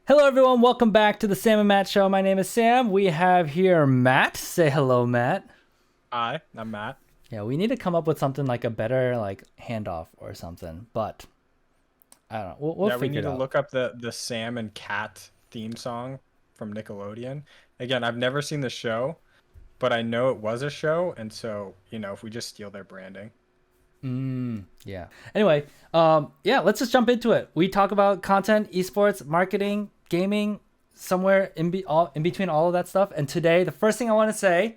Hello, everyone. Welcome back to the Sam and Matt Show. My name is Sam. We have here Matt. Say hello, Matt. Hi, I'm Matt. Yeah, we need to come up with something like a better handoff or something, but I don't know. We'll Yeah, we figure need it to out. look up the Sam and Cat theme song from Nickelodeon. Again, I've never seen the show, but I know it was a show, and so, if we just steal their branding. Yeah. Anyway, yeah, let's just jump into it. We talk about content, esports, marketing, gaming, somewhere in between all of that stuff. And today, the first thing I want to say,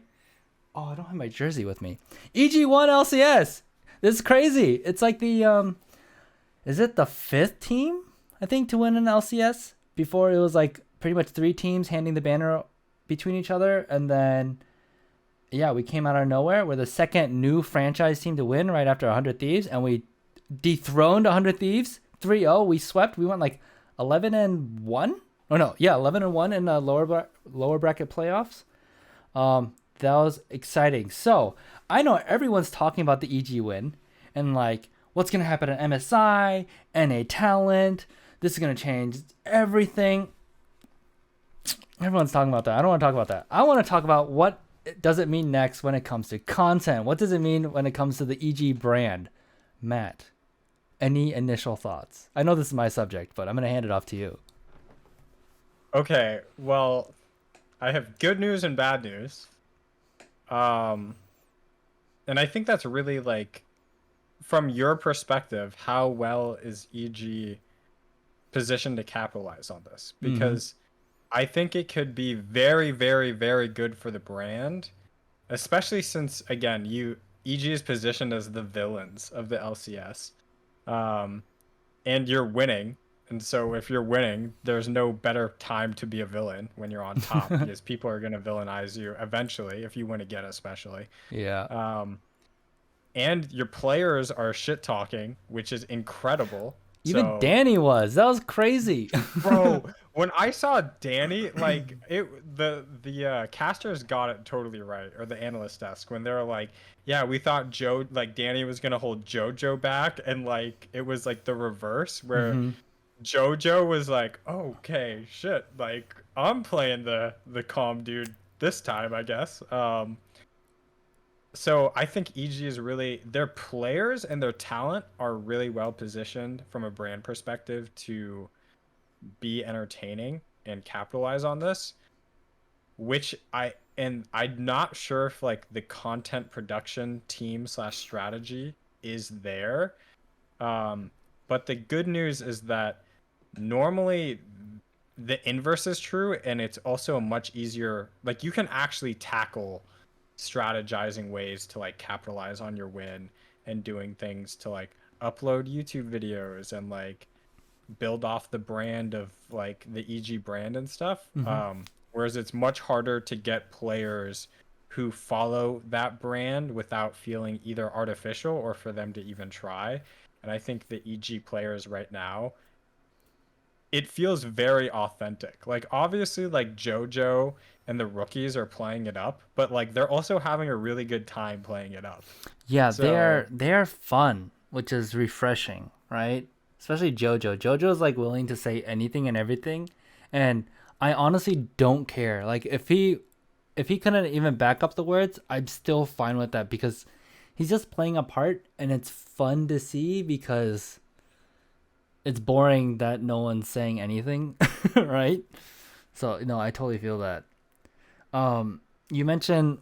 oh, I don't have my jersey with me. EG1 LCS. This is crazy. It's like is it the fifth team, I think, to win an LCS? Before it was like pretty much three teams handing the banner between each other. And then, yeah, we came out of nowhere. We're the second new franchise team to win right after 100 Thieves. And we dethroned 100 Thieves 3-0. We swept. We went like 11-1. Oh, no. Yeah, 11-1 in the lower bracket playoffs. That was exciting. So I know everyone's talking about the EG win and like what's gonna happen at MSI, NA talent. This is gonna change everything. Everyone's talking about that. I don't want to talk about that. I want to talk about what does it mean next when it comes to content. What does it mean when it comes to the EG brand? Matt, any initial thoughts? I know this is my subject, but I'm gonna hand it off to you. Okay, well, I have good news and bad news. Um, and I think that's really like from your perspective, how well is EG positioned to capitalize on this? Mm-hmm. Because I think it could be very, very, very good for the brand, especially since again, EG is positioned as the villains of the LCS, um, and you're winning. And so if you're winning, there's no better time to be a villain when you're on top because people are going to villainize you eventually if you win again, especially. Yeah. Um, and your players are shit talking, which is incredible. Even So Danny was. That was crazy. bro, when I saw Danny, like the casters got it totally right, or the analyst desk when they were like, yeah, we thought Danny was gonna hold JoJo back, and like it was like the reverse where Mm-hmm. JoJo was like, okay, shit, like I'm playing the calm dude this time, I guess. So I think EG is really their players and their talent are really well positioned from a brand perspective to be entertaining and capitalize on this, which I'm not sure if like the content production team slash strategy is there. Um, but the good news is that normally the inverse is true, and it's also a much easier, like you can actually tackle strategizing ways to like capitalize on your win and doing things to like upload YouTube videos and like build off the brand of like the EG brand and stuff. Mm-hmm. Whereas it's much harder to get players who follow that brand without feeling either artificial or for them to even try. And I think the EG players right now, it feels very authentic. Like obviously like JoJo and the rookies are playing it up, but like they're also having a really good time playing it up. Yeah, they're So they're fun, which is refreshing, right? Especially JoJo. JoJo's like willing to say anything and everything, and I honestly don't care. Like if he couldn't even back up the words, I'm still fine with that because he's just playing a part and it's fun to see because it's boring that no one's saying anything, right? So, no, I totally feel that. You mentioned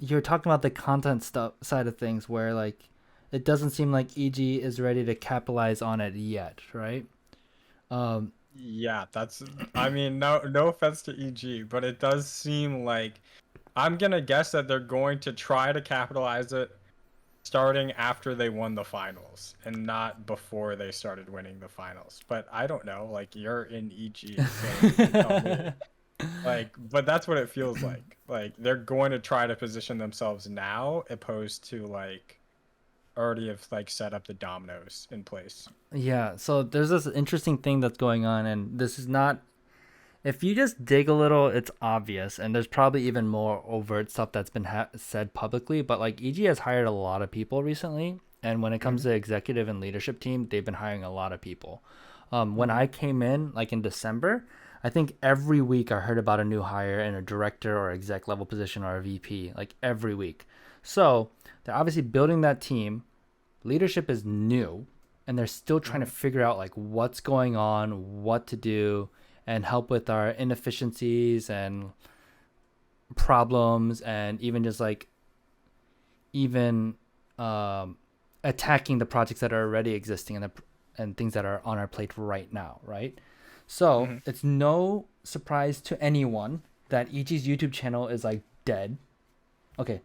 you're talking about the content stuff side of things where like it doesn't seem like EG is ready to capitalize on it yet, right? Um, yeah, that's I mean no offense to EG, but it does seem like I'm gonna guess that they're going to try to capitalize it starting after they won the finals and not before they started winning the finals. But I don't know, like you're in EG, so you tell me. Like, but that's what it feels like. Like they're going to try to position themselves now opposed to like already have like set up the dominoes in place. yeah, so there's this interesting thing that's going on, and this is not. If you just dig a little, it's obvious, and there's probably even more overt stuff that's been said publicly. But like EG has hired a lot of people recently, and when it comes Hmm. to executive and leadership team, they've been hiring a lot of people. When I came in, like in December, I think every week I heard about a new hire in a director or exec level position or a VP, like every week. So they're obviously building that team. Leadership is new, and they're still trying to figure out like what's going on, what to do, and help with our inefficiencies and problems, and even just like even attacking the projects that are already existing and things that are on our plate right now, right? So it's no surprise to anyone that EG's YouTube channel is like dead. Okay,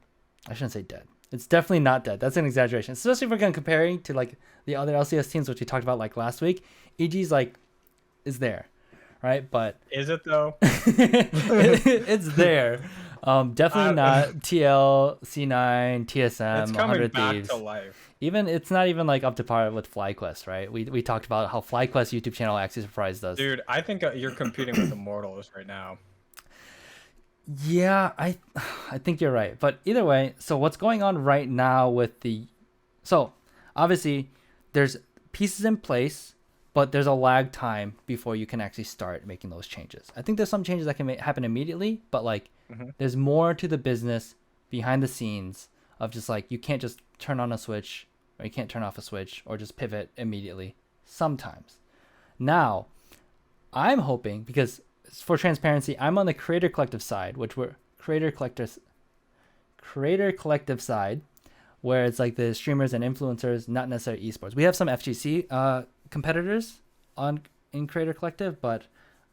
I shouldn't say dead. It's definitely not dead. That's an exaggeration, especially if we're going to comparing to like the other LCS teams, which we talked about like last week. EG's like is there, right? But Is it though? it's there. Definitely not TL, C9, TSM, It's coming 100 back Thieves. to life. Even it's not even like up to par with FlyQuest, right? We talked about how FlyQuest YouTube channel actually surprised us. Dude, I think you're competing with Immortals right now. Yeah, I think you're right. But either way, so what's going on right now with so obviously there's pieces in place, but there's a lag time before you can actually start making those changes. I think there's some changes that can happen immediately, but like there's more to the business behind the scenes of just like you can't just turn on a switch or you can't turn off a switch or just pivot immediately sometimes. Now, I'm hoping because for transparency, I'm on the creator collective side, which we're creator collective side, where it's like the streamers and influencers, not necessarily esports. We have some FGC competitors in creator collective, but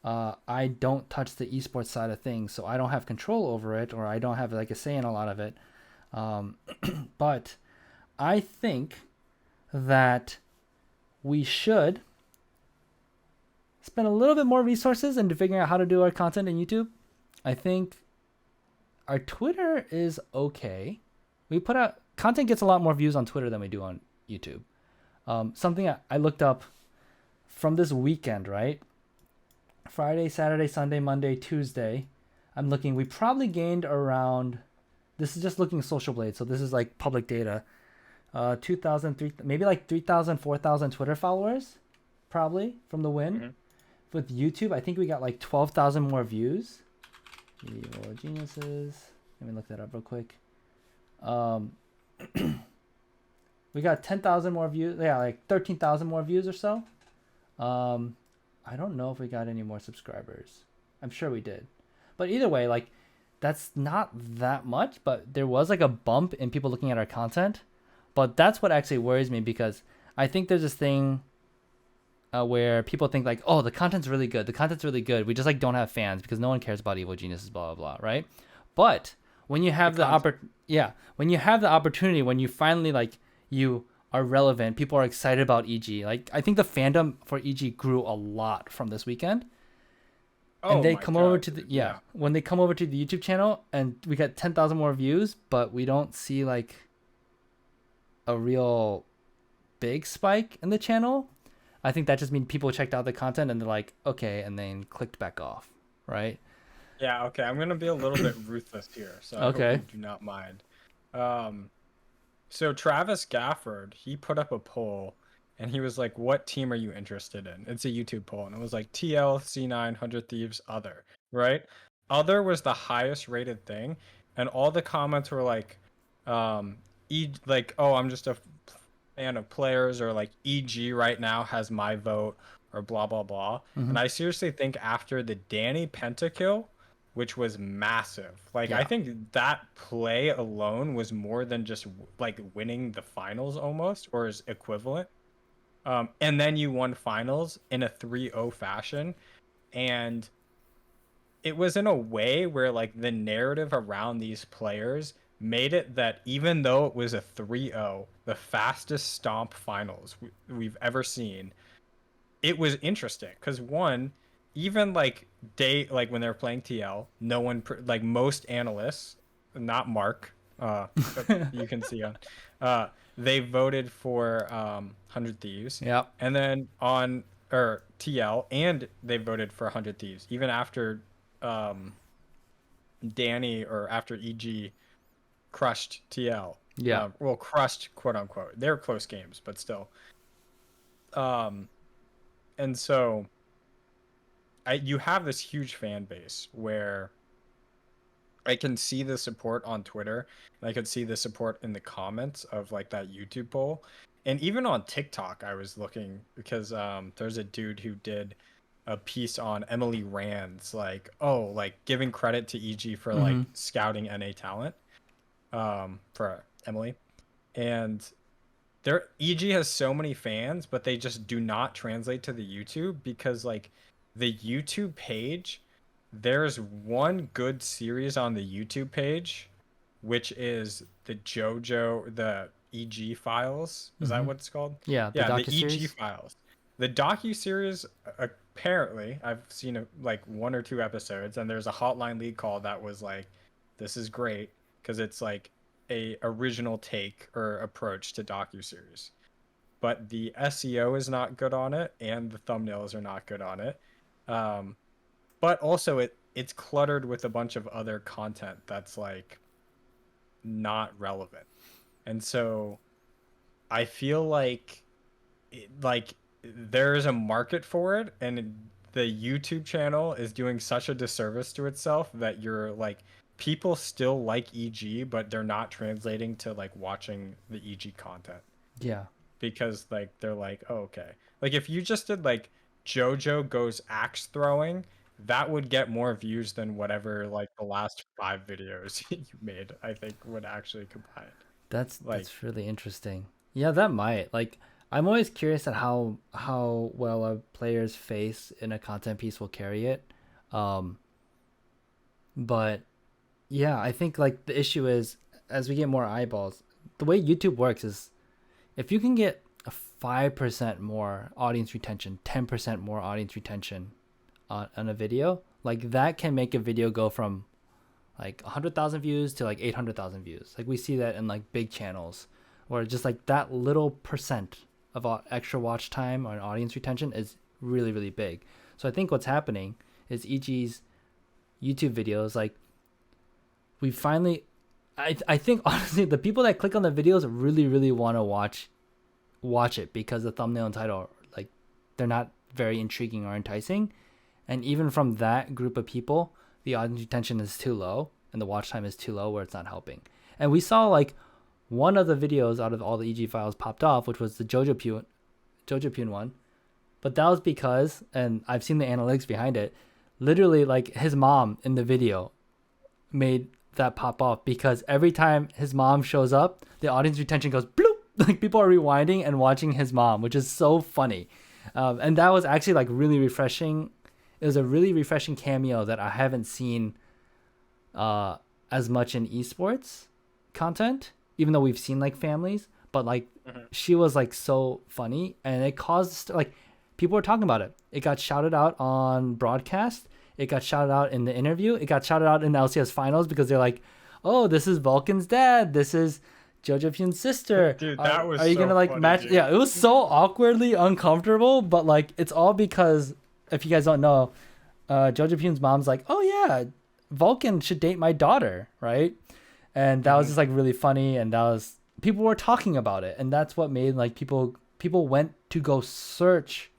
I don't touch the esports side of things, so I don't have control over it, or I don't have like a say in a lot of it. But I think that we should spend a little bit more resources into figuring out how to do our content in YouTube. I think our Twitter is okay. We put out content gets a lot more views on Twitter than we do on YouTube. Something I looked up from this weekend, right? Friday, Saturday, Sunday, Monday, Tuesday. I'm looking. We probably gained around. This is just looking Social Blade, so this is like public data. 2,000, maybe like 3,000, 4,000 Twitter followers, probably from the win. With YouTube, I think we got like 12,000 more views. Evil Geniuses. Let me look that up real quick. We got 10,000 more views. Yeah, like 13,000 more views or so. I don't know if we got any more subscribers. I'm sure we did. But either way, like that's not that much, but there was like a bump in people looking at our content. But that's what actually worries me because I think there's this thing where people think like, oh, the content's really good. The content's really good. We just like don't have fans because no one cares about Evil Geniuses, blah, blah, blah, right? But when you have when you have the opportunity, when you finally like you are relevant, people are excited about EG. Like I think the fandom for EG grew a lot from this weekend. And they come over to the when they come over to the YouTube channel and we get 10,000 more views, but we don't see like a real big spike in the channel. I think that just means people checked out the content and they're like, okay, and then clicked back off, right? Yeah, okay. I'm gonna be a little bit ruthless here, so I hope you do not mind. So Travis Gafford, he put up a poll and he was like, what team are you interested in? It's a YouTube poll, and it was like TL, C9, 100 Thieves, Other, right? Other was the highest rated thing, and all the comments were like, like, oh, I'm just a fan of players, or like EG right now has my vote, or blah blah blah. And I seriously think after the Danny pentakill, which was massive, like I think that play alone was more than just like winning the finals almost, or is equivalent. And then you won finals in a 3-0 fashion, and it was in a way where like the narrative around these players made it that even though it was a 3-0, the fastest stomp finals we've ever seen, it was interesting because one, even like when they're playing TL, no one like most analysts, not Mark, you can see on, they voted for 100 Thieves. Yeah. And then on TL, and they voted for 100 Thieves even after Danny, or after EG crushed TL. Yeah. Well, crushed, quote unquote. They were close games, but still. And And so you have this huge fan base where I can see the support on Twitter, and I could see the support in the comments of like that YouTube poll. And even on TikTok, I was looking because there's a dude who did a piece on Emily Rand's like, oh, like giving credit to EG for Mm-hmm. like scouting NA talent for Emily. And their EG has so many fans, but they just do not translate to the YouTube because like the YouTube page, there's one good series on the YouTube page, which is the EG files. Is that Mm-hmm. what it's called? Yeah, the Yeah, the EG docuseries. files. The docu series apparently I've seen like one or two episodes, and there's a Hotline League call that was like, this is great because it's like a original take or approach to docuseries, but the SEO is not good on it and the thumbnails are not good on it. But also it's cluttered with a bunch of other content that's like not relevant. And so I feel like there is a market for it, and the YouTube channel is doing such a disservice to itself that you're like people still like EG, but they're not translating to like watching the EG content Yeah. because like they're like, oh, okay. Like if you just did like JoJo goes axe throwing, that would get more views than whatever like the last 5 videos you made, I think would actually combine. Like, That's really interesting. Yeah, that might. Like I'm always curious at how well a player's face in a content piece will carry it. Um but yeah, I think like the issue is as we get more eyeballs, the way YouTube works is if you can get a 5% more audience retention, 10% more audience retention on a video, like that can make a video go from like 100,000 views to like 800,000 views. Like we see that in like big channels where just like that little percent of extra watch time or audience retention is really, really big. So I think what's happening is EG's YouTube videos, like we finally, I think honestly, the people that click on the videos really, really want to watch it because the thumbnail and title, like they're not very intriguing or enticing. And even from that group of people, the audience retention is too low and the watch time is too low where it's not helping. And we saw like one of the videos out of all the EG files popped off, which was the Jojo one. But that was because, and I've seen the analytics behind it, literally like his mom in the video made that pop off because every time his mom shows up, the audience retention goes bloop. Like people are rewinding and watching his mom, which is so funny. And that was actually like really refreshing. It was a really refreshing cameo that I haven't seen as much in esports content, even though we've seen like families, but like she was like so funny and it caused like people were talking about it. It got shouted out on broadcast. It got shouted out in the interview. It got shouted out in the LCS finals because they're like, oh, this is Vulcan's dad. This is Jojo Pyun's sister. dude, that was Are you so gonna like funny, match? dude. Yeah, it was so awkwardly uncomfortable, but like it's all because if you guys don't know, Jojo Pyun's mom's like, oh yeah, Vulcan should date my daughter, right? And that was just like really funny, and that was people were talking about it, and that's what made like people went to go search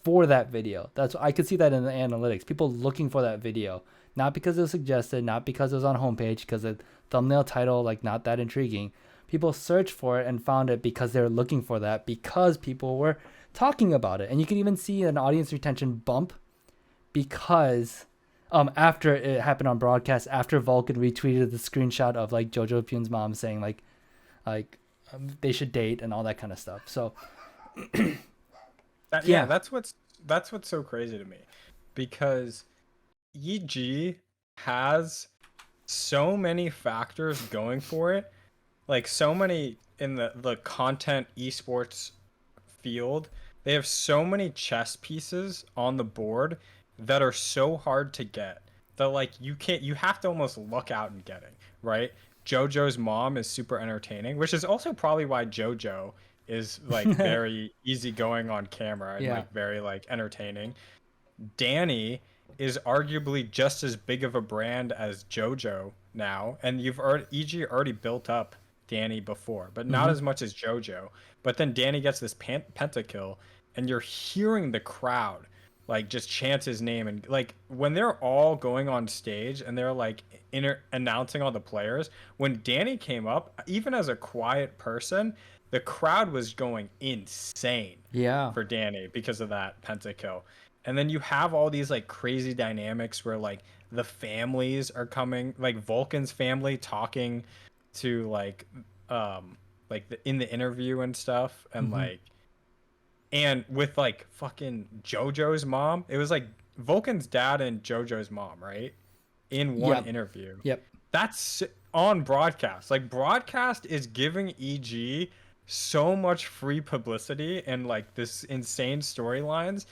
for that video. That's I could see that in the analytics. People looking for that video, not because it was suggested, not because it was on homepage, because the thumbnail title like not that intriguing. People searched for it and found it because they were looking for that because people were talking about it, and you can even see an audience retention bump because after it happened on broadcast, after Vulcan retweeted the screenshot of like Jojo Pyun's mom saying like they should date and all that kind of stuff. So Yeah, that's what's so crazy to me because EG has so many factors going for it, like so many in the content esports field. They have so many chess pieces on the board that are so hard to get that like you have to almost look out and getting, right? JoJo's mom is super entertaining, which is also probably why JoJo is like very easygoing on camera and yeah. like very like entertaining. Danny is arguably just as big of a brand as JoJo now, and you've already EG already built up Danny before, but not Mm-hmm. as much as JoJo. But then Danny gets this pentakill, and you're hearing the crowd like just chant his name, and like when they're all going on stage and they're like announcing all the players, when Danny came up, even as a quiet person, the crowd was going insane Yeah. for Danny because of that pentakill. And then you have all these like crazy dynamics where like the families are coming, like Vulcan's family talking to like in the interview and stuff, and Mm-hmm. like, and with like fucking JoJo's mom. It was like Vulcan's dad and JoJo's mom, right? In one Yep. interview. Yep. That's on broadcast. Like broadcast is giving EG so much free publicity and like this insane storylines.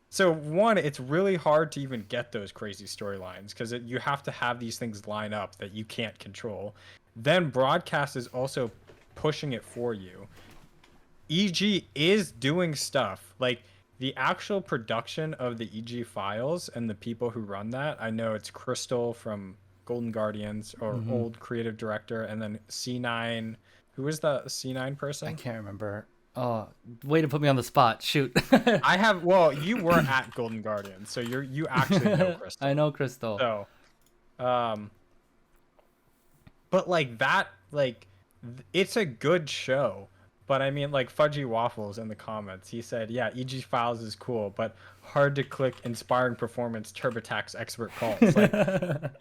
So one, it's really hard to even get those crazy storylines because you have to have these things line up that you can't control. Then broadcast is also pushing it for you. EG is doing stuff like the actual production of the EG files and the people who run that. I know it's Crystal from Golden Guardians, or Mm-hmm. old creative director, and then C9. Who is the C9 I person? can't remember. Oh, way to put me on the spot. Shoot. I have, well, you were at Golden Guardians, so you actually know I Crystal. know Crystal. So, um, but like that, like it's a good show. But I mean, like Fudgy Waffles in the comments, he said, "Yeah, EG Files is cool, but hard to click. Inspiring performance, TurboTax expert calls." Like,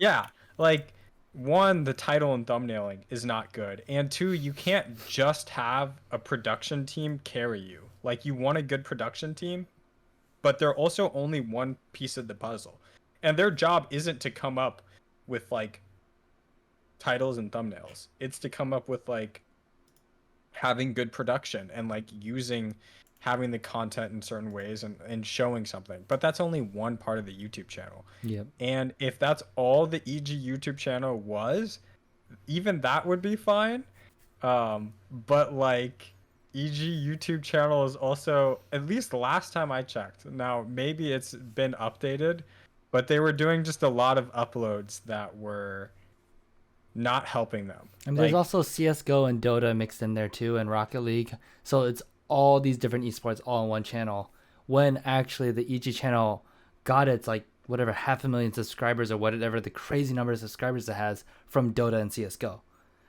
yeah, like one, the title and thumbnailing is not good, and two, you can't just have a production team carry you. Like, you want a good production team, but they're also only one piece of the puzzle, and their job isn't to come up with like titles and thumbnails. It's to come up with like having good production and like using having the content in certain ways and showing something. But that's only one part of the YouTube channel. Yep. And if that's all the EG YouTube channel was, even that would be fine. But like EG YouTube channel is also, at least the last time I checked. Now maybe it's been updated, but they were doing just a lot of uploads that were not helping them. And there's Like, also CS:GO and Dota mixed in there too, and Rocket League. So it's all these different esports all on one channel. When actually the EG channel got its like whatever 500,000 subscribers or whatever the crazy number of subscribers it has from Dota and CS:GO.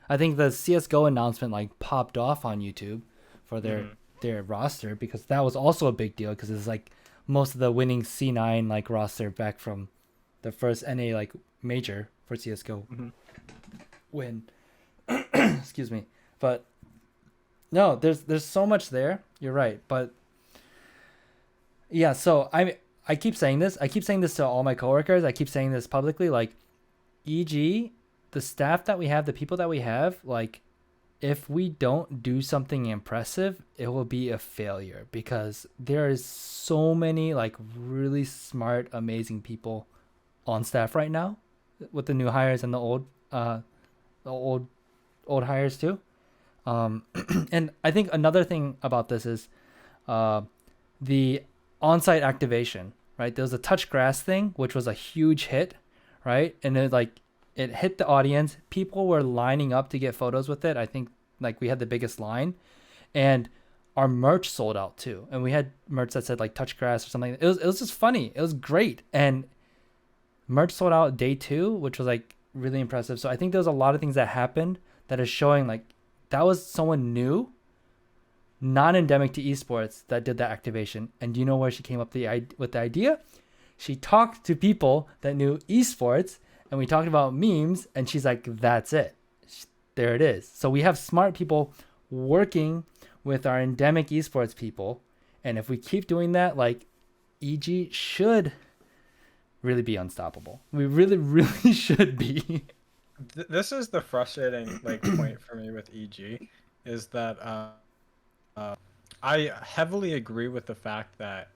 I think the CS:GO announcement like popped off on YouTube for their roster because that was also a big deal because it's like most of the winning C9 like roster back from the first NA like major for CS:GO win. Excuse me. But no, there's so much there. You're right. But yeah, so I keep saying this. I keep saying this to all my coworkers. I keep saying this publicly. Like, EG, the staff that we have, the people that we have, like, if we don't do something impressive, it will be a failure because there is so many like really smart, amazing people on staff right now with the new hires and the old hires too. And I think another thing about this is the on-site activation, right? There was a touch grass thing, which was a huge hit, right? And it hit the audience. People were lining up to get photos with it. I think like we had the biggest line, and our merch sold out too. And we had merch that said like touch grass or something. It was just funny. It was great, and merch sold out day 2, which was like really impressive. So I think there's a lot of things that happened that is showing like that was someone new, non-endemic to esports that did that activation. And do you know where she came up with the idea? She talked to people that knew esports, and we talked about memes, and she's like, that's it. There it is. So we have smart people working with our endemic esports people. And if we keep doing that, like, EG should really be unstoppable. We really, really should be. this is the frustrating like point for me with EG, is that I heavily agree with the fact that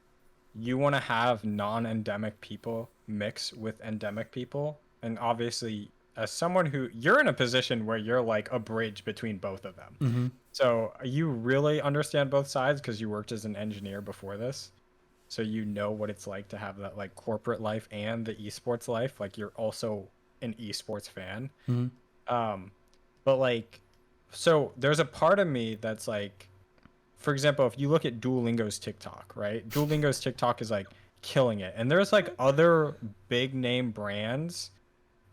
you want to have non-endemic people mix with endemic people, and obviously as someone who, you're in a position where you're like a bridge between both of them. Mm-hmm. So you really understand both sides because you worked as an engineer before this. So you know what it's like to have that like corporate life and the esports life. Like, you're also an esports fan. Mm-hmm. But like, so there's a part of me that's like, for example, if you look at Duolingo's TikTok, right? Duolingo's TikTok is like killing it. And there's like other big name brands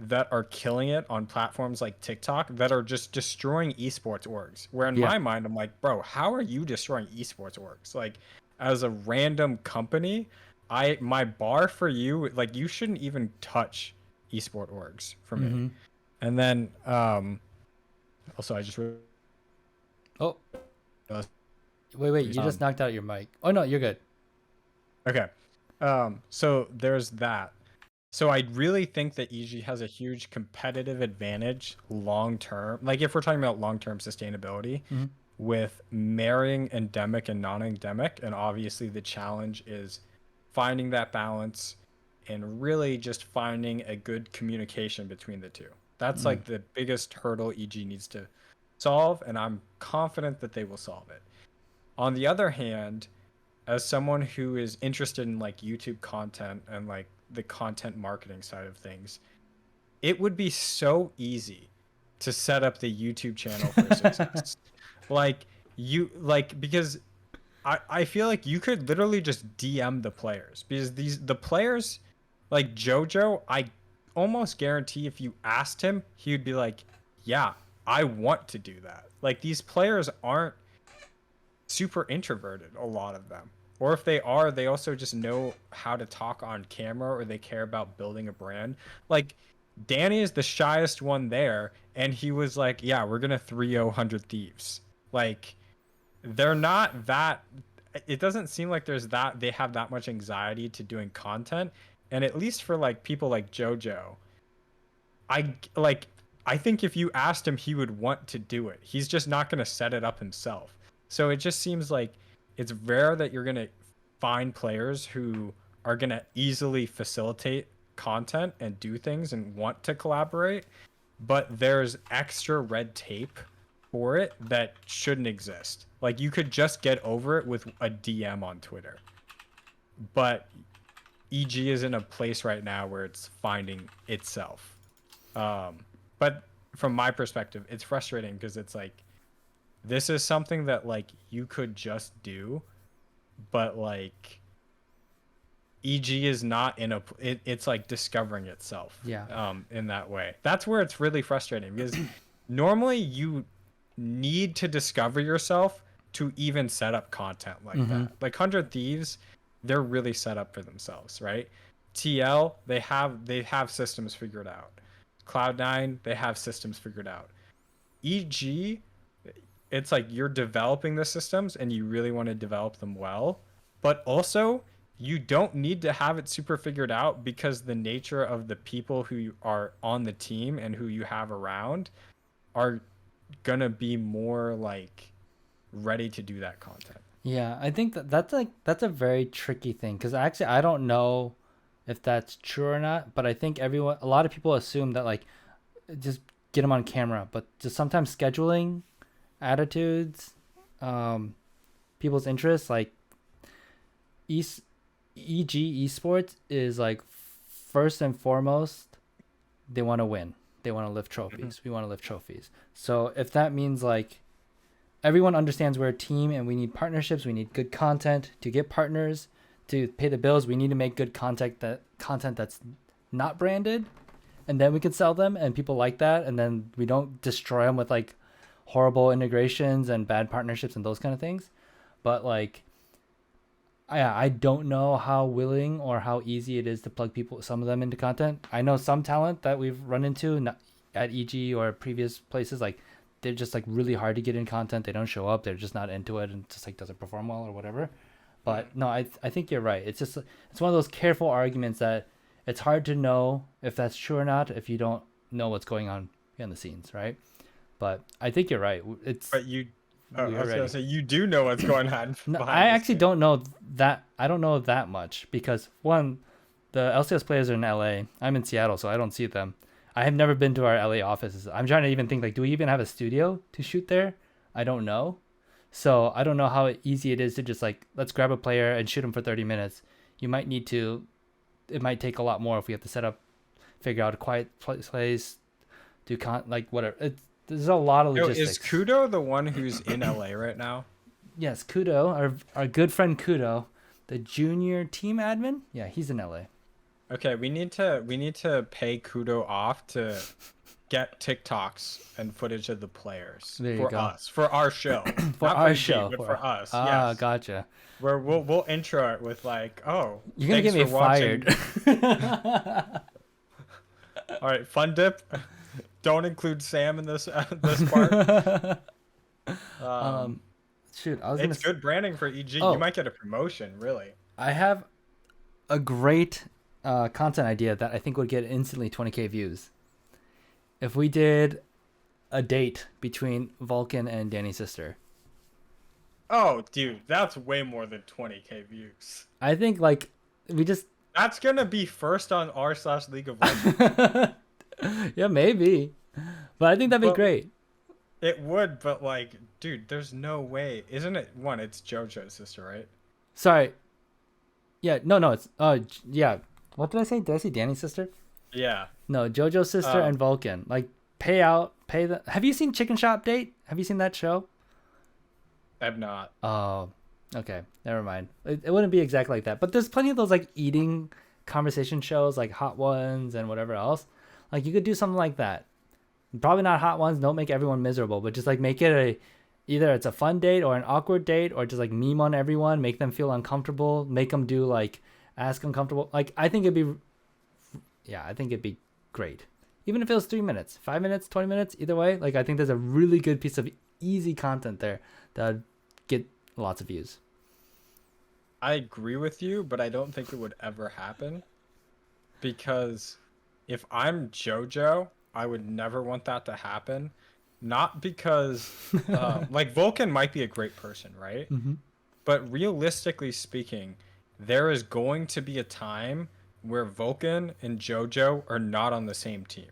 that are killing it on platforms like TikTok that are just destroying esports orgs. Where in Yeah. my mind, I'm like, bro, how are you destroying esports orgs? Like, as a random company, my bar for you, like, you shouldn't even touch esport orgs for me. Mm-hmm. And then, also, I just realized, Oh, wait, you just knocked out your mic. Oh no, you're good. okay. So there's that. So I really think that EG has a huge competitive advantage long term. Like if we're talking about long term sustainability Mm-hmm. with marrying endemic and non endemic. And obviously the challenge is finding that balance and really just finding a good communication between the two. That's like the biggest hurdle EG needs to solve. And I'm confident that they will solve it. On the other hand, as someone who is interested in like YouTube content and like the content marketing side of things, it would be so easy to set up the YouTube channel for success. Like because I feel like you could literally just DM the players because the players like Jojo, I almost guarantee if you asked him, he would be like, "Yeah, I want to do that." Like these players aren't super introverted, a lot of them. Or if they are, they also just know how to talk on camera or they care about building a brand. Like Danny is the shyest one there and he was like, "Yeah, we're going to 3-0 100 Thieves." Like they're not that, it doesn't seem like they have that much anxiety to doing content. And at least for like people like Jojo, I like I think if you asked him, he would want to do it. He's just not going to set it up himself. So it just seems like it's rare that you're going to find players who are going to easily facilitate content and do things and want to collaborate, but there's extra red tape for it that shouldn't exist. Like you could just get over it with a DM on Twitter. But EG is in a place right now where it's finding itself. But from my perspective, it's frustrating because it's like this is something that like you could just do, but like EG is not in it's like discovering itself. Yeah. In that way. That's where it's really frustrating because normally you need to discover yourself to even set up content like that. Like 100 Thieves, they're really set up for themselves, right? TL, they have systems figured out. Cloud9, they have systems figured out. EG, it's like you're developing the systems and you really want to develop them well, but also you don't need to have it super figured out because the nature of the people who are on the team and who you have around are gonna be more like ready to do that content. Yeah, I think that's a very tricky thing because actually I don't know if that's true or not, but I think a lot of people assume that like just get them on camera, but just sometimes scheduling, attitudes, people's interests, like EG Esports is like first and foremost, they want to win. They want to lift trophies. We want to lift trophies. So if that means like everyone understands we're a team and we need partnerships, we need good content to get partners, to pay the bills, we need to make good content that's not branded, and then we can sell them and people like that, and then we don't destroy them with like horrible integrations and bad partnerships and those kind of things. But like I don't know how willing or how easy it is to plug some of them into content. I know some talent that we've run into at EG or previous places, like they're just like really hard to get in content. They don't show up. They're just not into it and just like doesn't perform well or whatever. But no, I think you're right. It's one of those careful arguments that it's hard to know if that's true or not if you don't know what's going on behind the scenes, right? But I think you're right. But I was gonna say you do know what's going on. No, I actually don't know that. I don't know that much because one, the LCS players are in LA. I'm in Seattle, so I don't see them. I have never been to our LA offices. I'm trying to even think like, do we even have a studio to shoot there? I don't know. So I don't know how easy it is to just like, let's grab a player and shoot him for 30 minutes. You might need to, it might take a lot more if we have to set up, figure out a quiet place, like whatever. There's a lot of logistics. Is Kudo the one who's in LA right now? yes, Kudo, our good friend Kudo, the junior team admin. Yeah, he's in LA. Okay, we need to pay Kudo off to get TikToks and footage of the players There you for go. us, for our show, For not for our EG, show. but for us. Ah, Yes, gotcha. where we'll intro it with like, oh, You're gonna get thanks me for fired. watching. All right, fun dip. Don't include Sam in this part. Um, Shoot, I was gonna. it's good branding for EG. You Oh, might get a promotion, really. I have a great content idea that I think would get instantly 20K views. If we did a date between Vulcan and Danny's sister. Oh, dude, that's way more than 20K views. I think like we just That's gonna be first on r/League of Legends. yeah, maybe. But I think that'd be But great. it would, but like, dude, there's no way. Isn't it one? It's JoJo's sister, right? Sorry. Yeah, no, it's yeah. What did I say? Did I say Danny's sister? Yeah. No, JoJo's sister and Vulcan. Like pay the. Have you seen Chicken Shop Date? Have you seen that show? I've not. Oh, okay. Never mind. It wouldn't be exactly like that. But there's plenty of those like eating conversation shows, like Hot Ones and whatever else. Like you could do something like that. Probably not Hot Ones. Don't make everyone miserable, but just like make it either it's a fun date or an awkward date, or just like meme on everyone, make them feel uncomfortable, make them do like ask uncomfortable. Like I think it'd be great. Even if it was 3 minutes, 5 minutes, 20 minutes, either way. Like I think there's a really good piece of easy content there that would get lots of views. I agree with you, but I don't think it would ever happen because if I'm JoJo, I would never want that to happen. Not because, like, Vulcan might be a great person, right? Mm-hmm. But realistically speaking, there is going to be a time where Vulcan and JoJo are not on the same team.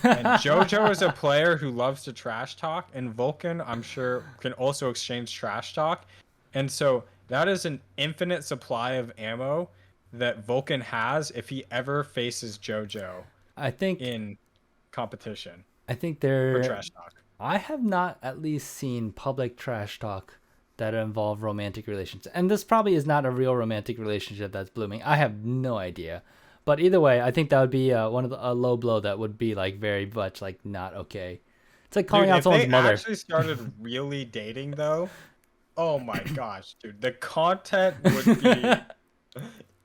And JoJo is a player who loves to trash talk, and Vulcan, I'm sure, can also exchange trash talk. And so that is an infinite supply of ammo that Vulcan has if he ever faces JoJo I think in competition I think for there. trash talk. I have not at least seen public trash talk that involve romantic relations, and this probably is not a real romantic relationship that's blooming. I have no idea, but either way, I think that would be one of a low blow that would be like very much like not okay. It's like calling Dude, out if someone's they mother. actually started really dating though, oh my gosh, dude, the content would be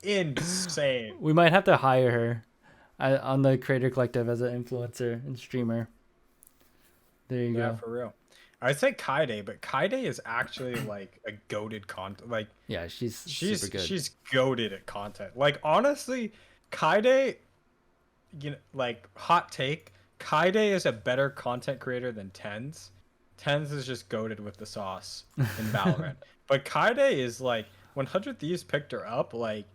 insane. We might have to hire her on the Creator Collective as an influencer and streamer. There you Yeah, go. for real. I'd say Kaide, but Kaide is actually like a goated content. Like Yeah, she's she's super good. she's goated at content. Like honestly, Kaide, you know, like hot take, Kaide is a better content creator than Tens. Tens is just goated with the sauce in Valorant. But Kaide is like when 100 Thieves picked her up, like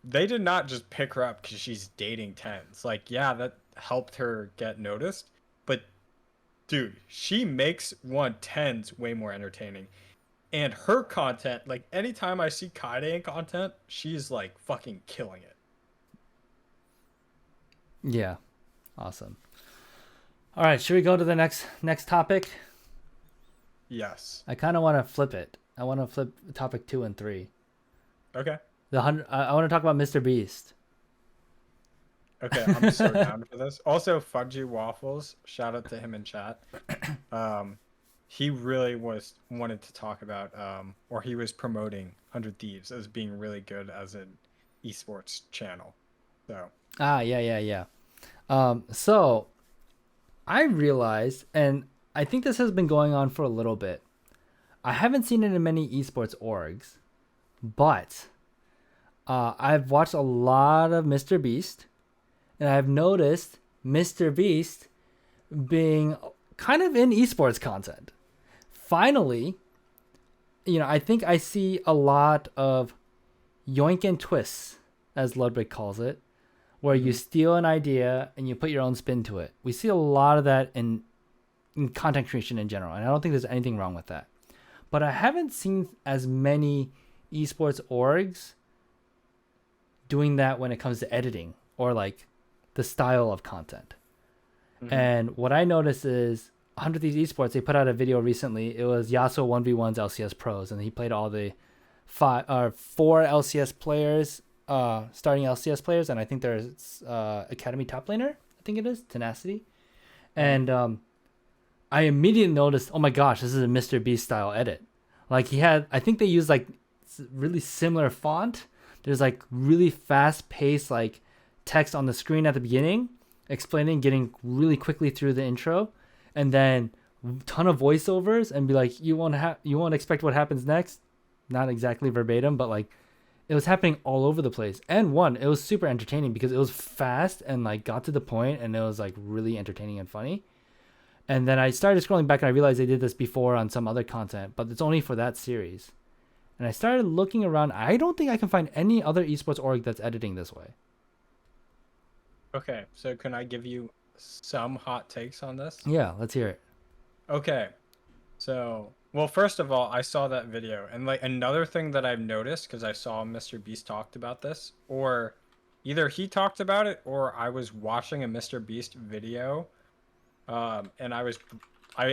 they did not just pick her up because she's dating Tens. Like yeah, that helped her get noticed, but dude, she makes Tens way more entertaining. And her content, like anytime I see Kaide in content, she's like fucking killing it. Yeah, awesome. All right, should we go to the next topic? Yes. I kind of want to flip it. I want to flip topic 2 and 3. Okay. I want to talk about Mr. Beast. Okay, I'm so down for this. Also, Fudgy Waffles, shout out to him in chat. He really wanted to talk about, or he was promoting 100 Thieves as being really good as an esports channel. So. Yeah. So I realized, and I think this has been going on for a little bit. I haven't seen it in many esports orgs, but I've watched a lot of Mr. Beast, and I've noticed Mr. Beast being kind of in esports content. Finally, I think I see a lot of yoink and twists, as Ludwig calls it, where you steal an idea and you put your own spin to it. We see a lot of that in content creation in general, and I don't think there's anything wrong with that. But I haven't seen as many esports orgs doing that when it comes to editing or like the style of content. Mm-hmm. And what I notice is 100 Thieves Esports, they put out a video recently. It was Yasuo 1v1's LCS pros, and he played all the four LCS players, starting LCS players, and I think there's Academy top laner. I think it is Tenacity, and I immediately noticed, oh my gosh, this is a Mr. Beast style edit. Like he had, I think they used like really similar font. There's like really fast paced like text on the screen at the beginning, explaining, getting really quickly through the intro, and then ton of voiceovers and be like, you won't expect what happens next. Not exactly verbatim, but like it was happening all over the place. And it was super entertaining because it was fast and like got to the point, and it was like really entertaining and funny. And then I started scrolling back and I realized they did this before on some other content, but it's only for that series. And I started looking around. I don't think I can find any other esports org that's editing this way. Okay, so can I give you some hot takes on this? Yeah, let's hear it. Okay, so, well, first of all, I saw that video, and like another thing that I've noticed, because I saw Mr. Beast talked about this, or either he talked about it or I was watching a Mr. Beast video, and I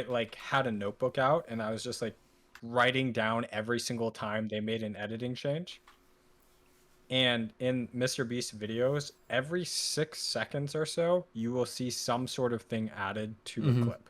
like had a notebook out and I was just like writing down every single time they made an editing change. And in Mr. Beast videos, every 6 seconds or so, you will see some sort of thing added to a clip.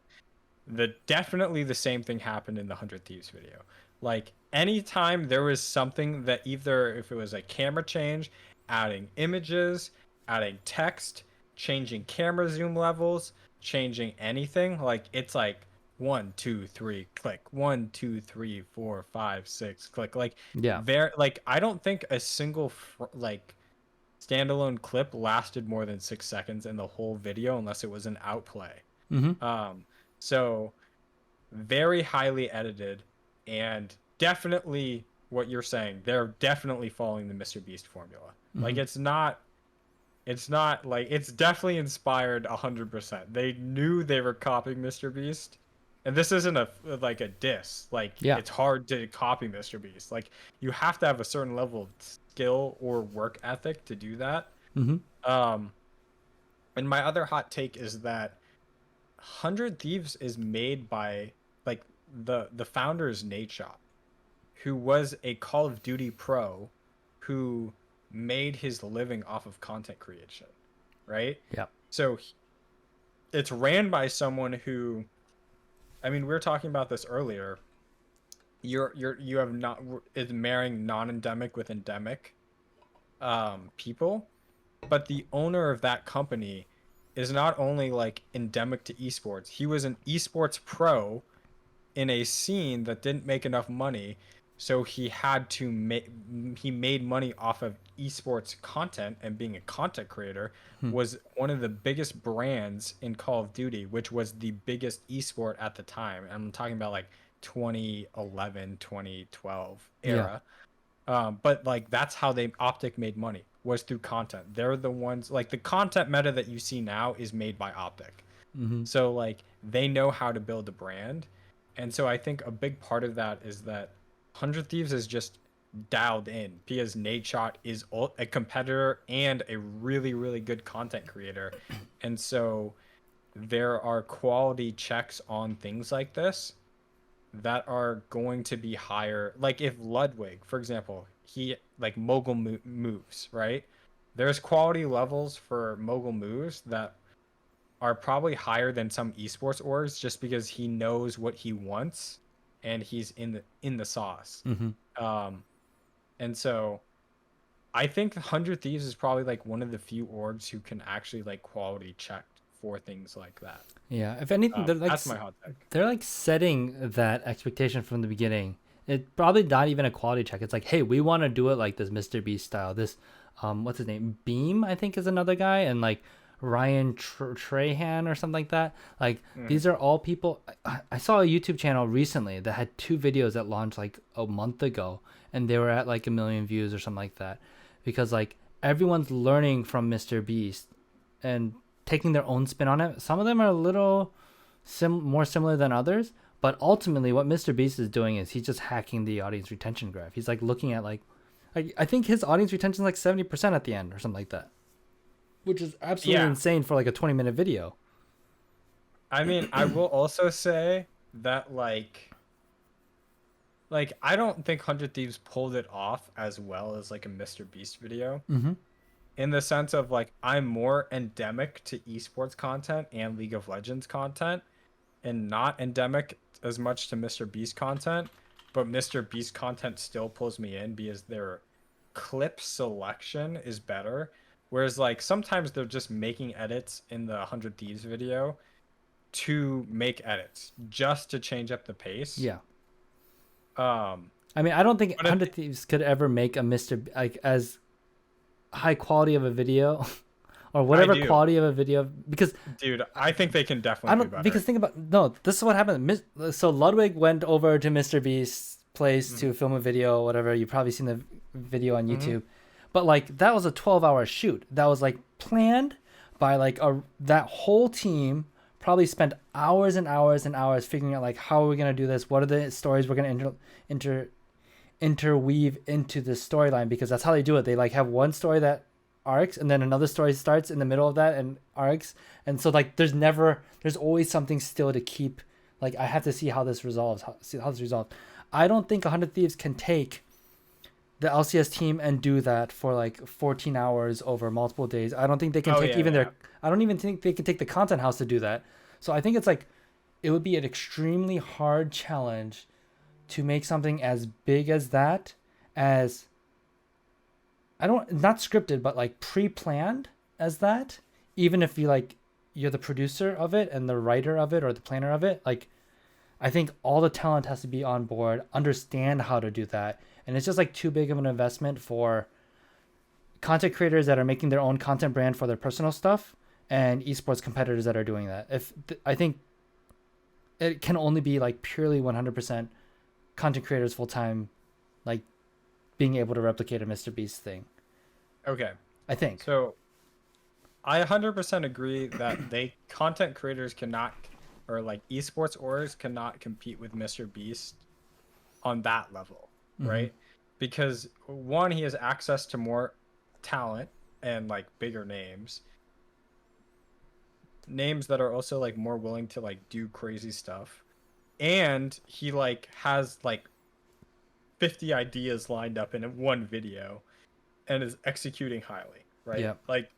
Definitely the same thing happened in the 100 Thieves video. Like anytime there was something that either if it was a camera change, adding images, adding text, changing camera zoom levels, changing anything, like it's like 1, 2, 3, click. 1, 2, 3, 4, 5, 6, click. Like Yeah. like I don't think a single like standalone clip lasted more than 6 seconds in the whole video unless it was an outplay. So very highly edited, and definitely what you're saying, they're definitely following the Mr. Beast formula. Like it's not like it's definitely inspired 100%. They knew they were copying Mr. Beast. And this isn't a diss. Like it's hard to copy Mr. Beast. Like you have to have a certain level of skill or work ethic to do that. And my other hot take is that 100 Thieves is made by like the founder's Nadeshot, who was a Call of Duty pro who made his living off of content creation, right? Yeah. So it's ran by someone who, I mean, we were talking about this earlier. You have not is marrying non-endemic with endemic people, but the owner of that company is not only like endemic to esports. He was an esports pro in a scene that didn't make enough money, so he had to he made money off of esports content, and being a content creator was one of the biggest brands in Call of Duty, which was the biggest esport at the time. I'm talking about like 2011, 2012 era. But like that's how Optic made money, was through content. They're the ones, like the content meta that you see now is made by Optic. So like they know how to build a brand. And so I think a big part of that is that 100 Thieves is just dialed in because Nadeshot is a competitor and a really, really good content creator. And so there are quality checks on things like this that are going to be higher. Like if Ludwig, for example, he like Mogul moves, right? There's quality levels for Mogul moves that are probably higher than some esports orgs just because he knows what he wants and he's in the sauce. And so I think 100 Thieves is probably like one of the few orgs who can actually like quality check for things like that. Yeah, if anything, they're like, that's my hot take. They're like setting that expectation from the beginning. It's probably not even a quality check. It's like, hey, we want to do it like this Mr. Beast style. This, what's his name? Beam, I think, is another guy, and like Ryan Trahan or something like that. Like these are all people. I saw a YouTube channel recently that had 2 videos that launched like a month ago, and they were at like 1 million views or something like that, because like everyone's learning from Mr. Beast and taking their own spin on it. Some of them are a little more similar than others, but ultimately what Mr. Beast is doing is he's just hacking the audience retention graph. He's like looking at like I think his audience retention is like 70% at the end or something like that, which is absolutely insane for like a 20-minute video. I mean, I will also say that I don't think 100 Thieves pulled it off as well as like a Mr. Beast video, Mm-hmm. in the sense of like I'm more endemic to esports content and League of Legends content and not endemic as much to Mr. Beast content, but Mr. Beast content still pulls me in because their clip selection is better. Whereas like sometimes they're just making edits in the 100 Thieves video to make edits just to change up the pace. Yeah. Um, I mean, I don't think but at 100 Thieves could ever make a Mr. Like as high quality of a video or I whatever do, quality of a video because dude. I think they can I definitely do don't because better. think about no, this is what happened. So Ludwig went over to Mr. Beast's place Mm-hmm. to film a video, whatever. You've probably seen the video on Mm-hmm. YouTube, but like that was a 12-hour shoot. That was like planned by like a that whole team. Probably spent hours and hours and hours figuring out like how are we gonna do this? What are the stories we're gonna inter interweave into the storyline because that's how they do it. They like have one story that arcs and then another story starts in the middle of that and arcs. And so like there's always something still to keep like I have to see how this resolves, see how this resolves. I don't think 100 Thieves can take the LCS team and do that for like 14 hours over multiple days. I don't think they can Oh take yeah, even yeah. their I don't even think they can take the content house to do that. So I think it's like it would be an extremely hard challenge to make something as big as that as I don't not scripted but like pre-planned as that even if you like you're the producer of it and the writer of it or the planner of it like I think all the talent has to be on board understand how to do that and it's just like too big of an investment for content creators that are making their own content brand for their personal stuff and esports competitors that are doing that I think it can only be like purely 100% content creators full time, like being able to replicate a Mr. Beast thing. Okay. I think. So I 100% agree that they content creators cannot, or like esports orgs cannot compete with Mr. Beast on that level, Mm-hmm. right? Because one, he has access to more talent and like bigger names that are also like more willing to like do crazy stuff. And he like has like 50 ideas lined up in one video and is executing highly, right? Yeah. Like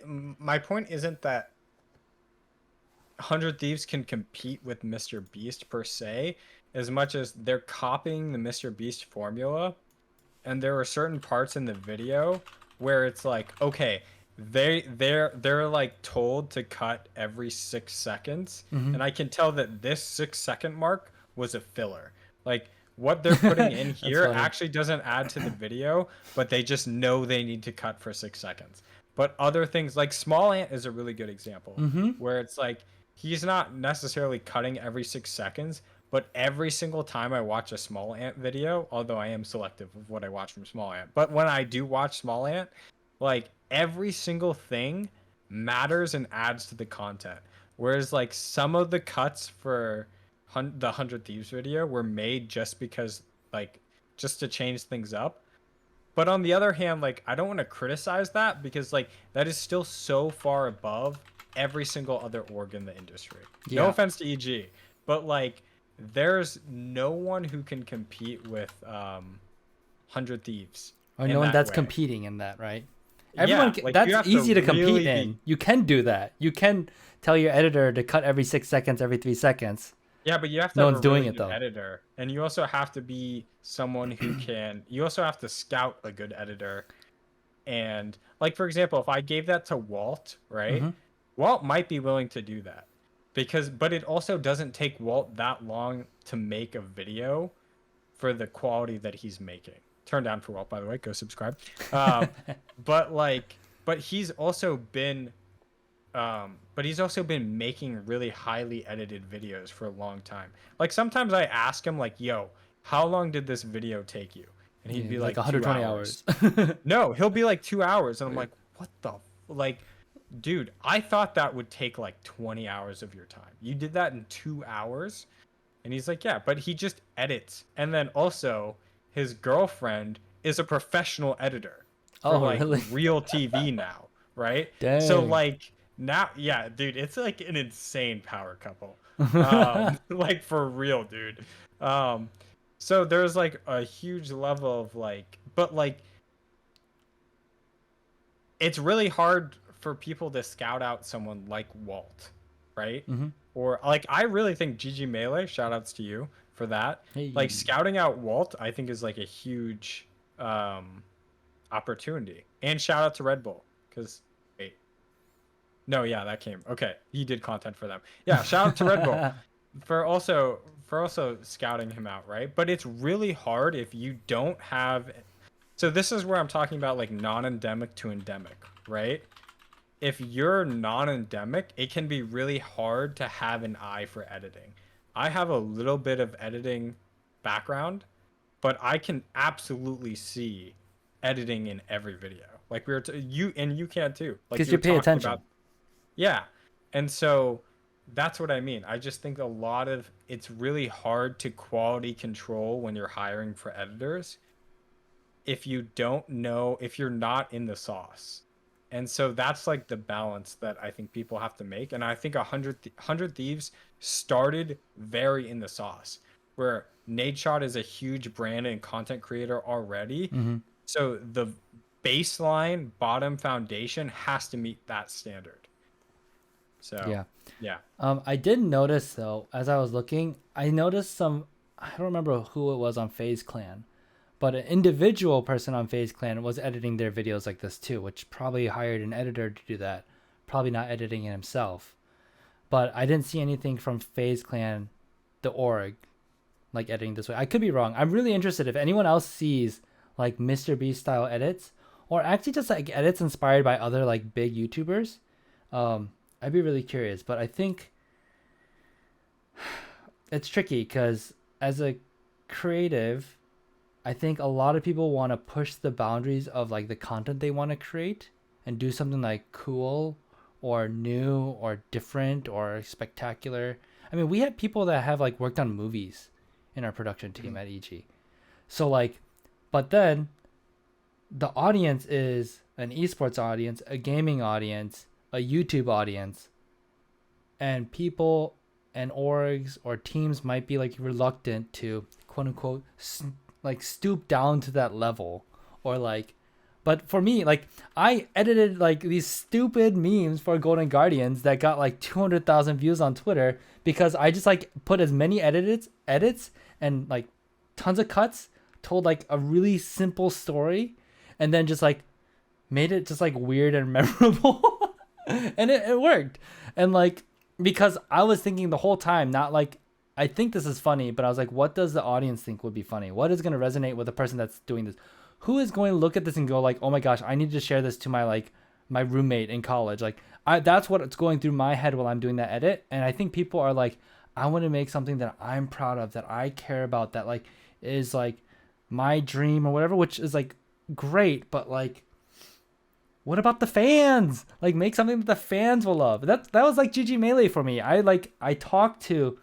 my point isn't that 100 Thieves can compete with Mr. Beast per se, as much as they're copying the Mr. Beast formula. And there are certain parts in the video where it's like, okay, they're like told to cut every 6 seconds, Mm-hmm. and I can tell that this 6 second mark was a filler. Like what they're putting in That's here funny. actually doesn't add to the video, but they just know they need to cut for 6 seconds. But other things like Small Ant is a really good example Mm-hmm. where it's like he's not necessarily cutting every 6 seconds, but every single time I watch a Small Ant video, although I am selective of what I watch from Small Ant, but when I do watch Small Ant, like every single thing matters and adds to the content. Whereas like some of the cuts for the 100 Thieves video were made just because like just to change things up. But on the other hand, like I don't want to criticize that because like that is still so far above every single other org in the industry. No Yeah. offense to EG, but like there's no one who can compete with 100 Thieves Or in no one that that's way. competing in that, right? Yeah, like you That's have to easy to compete really be. in. You can do that. You can tell your editor to cut every 6 seconds, every 3 seconds. Yeah, but you have to No have a one's doing really it good though. editor, and you also have to be someone who can. You also have to scout a good editor. And like for example, if I gave that to Walt, right? Mm-hmm. Walt might be willing to do that because, but it also doesn't take Walt that long to make a video for the quality that he's making. Turn down for Walt, by the way. Go subscribe. Um, but like, but he's also been but he's also been making really highly edited videos for a long time. Like sometimes I ask him like, "Yo, how long did this video take you?" And he'd Yeah, be like like 2 120 hours. hours. No, he'll be like 2 hours and I'm like, "What the like dude, I thought that would take like 20 hours of your time. You did that in 2 hours?" And he's like, "Yeah, but he just edits." And then also his girlfriend is a professional editor for Oh, like really? real TV now, right? So Dang. like Now, yeah, dude, it's like an insane power couple. Like for real, dude. Um, so there's like a huge level of like, but like it's really hard for people to scout out someone like Walt, right? Hmm. Or like I really think GG Melee, shout outs to you for that. Like Hey. scouting out Walt, I think is like a huge opportunity. And shout out to Red Bull because wait, no, yeah, that came. Okay, he did content for them. Yeah, shout out to Red Bull for also scouting him out, right? But it's really hard if you don't have. So this is where I'm talking about like non-endemic to endemic, right? If you're non-endemic, it can be really hard to have an eye for editing. I have a little bit of editing background, but I can absolutely see editing in every video. Like you and you can too. Like Because you you were pay talking attention. about, yeah. And so that's what I mean. I just think a lot of it's really hard to quality control when you're hiring for editors if you don't know if you're not in the sauce. And so that's like the balance that I think people have to make. And I think 100 Thieves started very in the sauce, where Nadeshot is a huge brand and content creator already. Hmm. So the baseline bottom foundation has to meet that standard. So Yeah. yeah. I did notice though, as I was looking, I noticed some. I don't remember who it was on FaZe Clan, but an individual person on FaZe Clan was editing their videos like this too, which probably hired an editor to do that. Probably not editing it himself. But I didn't see anything from FaZe Clan, the org, like editing this way. I could be wrong. I'm really interested if anyone else sees like Mr. Beast style edits, or actually just like edits inspired by other like big YouTubers. I'd be really curious. But I think it's tricky because as a creative, I think a lot of people want to push the boundaries of like the content they want to create and do something like cool or new or different or spectacular. I mean, we have people that have like worked on movies in our production team Mhm. at EG. So like, but then the audience is an esports audience, a gaming audience, a YouTube audience, and people and orgs or teams might be like reluctant to quote unquote like stoop down to that level or like, but for me, like I edited like these stupid memes for Golden Guardians that got like 200,000 views on Twitter because I just like put as many edits and like tons of cuts, told like a really simple story, and then just like made it just like weird and memorable. And it worked. And like because I was thinking the whole time, not like I think this is funny, but I was like, what does the audience think would be funny? What is going to resonate with the person that's doing this? Who is going to look at this and go like, oh my gosh, I need to share this to my like my roommate in college? Like that's what's going through my head while I'm doing that edit. And I think people are like, I want to make something that I'm proud of, that I care about, that like is like my dream or whatever, which is like great, but like what about the fans? Like make something that the fans will love. That was like GG Melee for me. I talked to,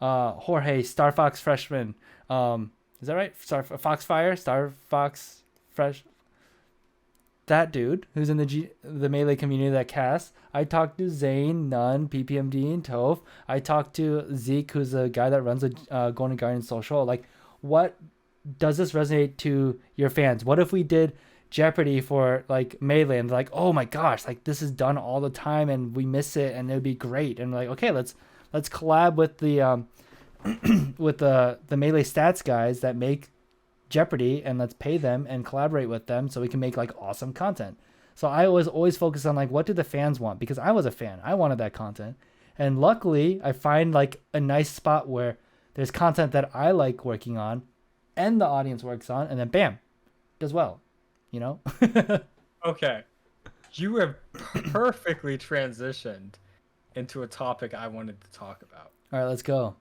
Jorge Star Fox Freshman. Is that right? Star Fox Fresh. That dude who's in the Melee community that casts. I talked to Zane, Nunn, PPMD, and Toph. I talked to Zeke, who's a guy that runs a Golden Guardian social. Like, what does this resonate to your fans? What if we did Jeopardy for like Melee and like, oh my gosh, like this is done all the time and we miss it and it would be great. And like, okay, let's collab with the with the Melee stats guys that make Jeopardy and let's pay them and collaborate with them so we can make like awesome content. So I was always focused on like what do the fans want, because I was a fan. I wanted that content. And luckily I find like a nice spot where there's content that I like working on and the audience works on, and then bam, does well, you know? Okay. You have perfectly transitioned into a topic I wanted to talk about. All right, let's go.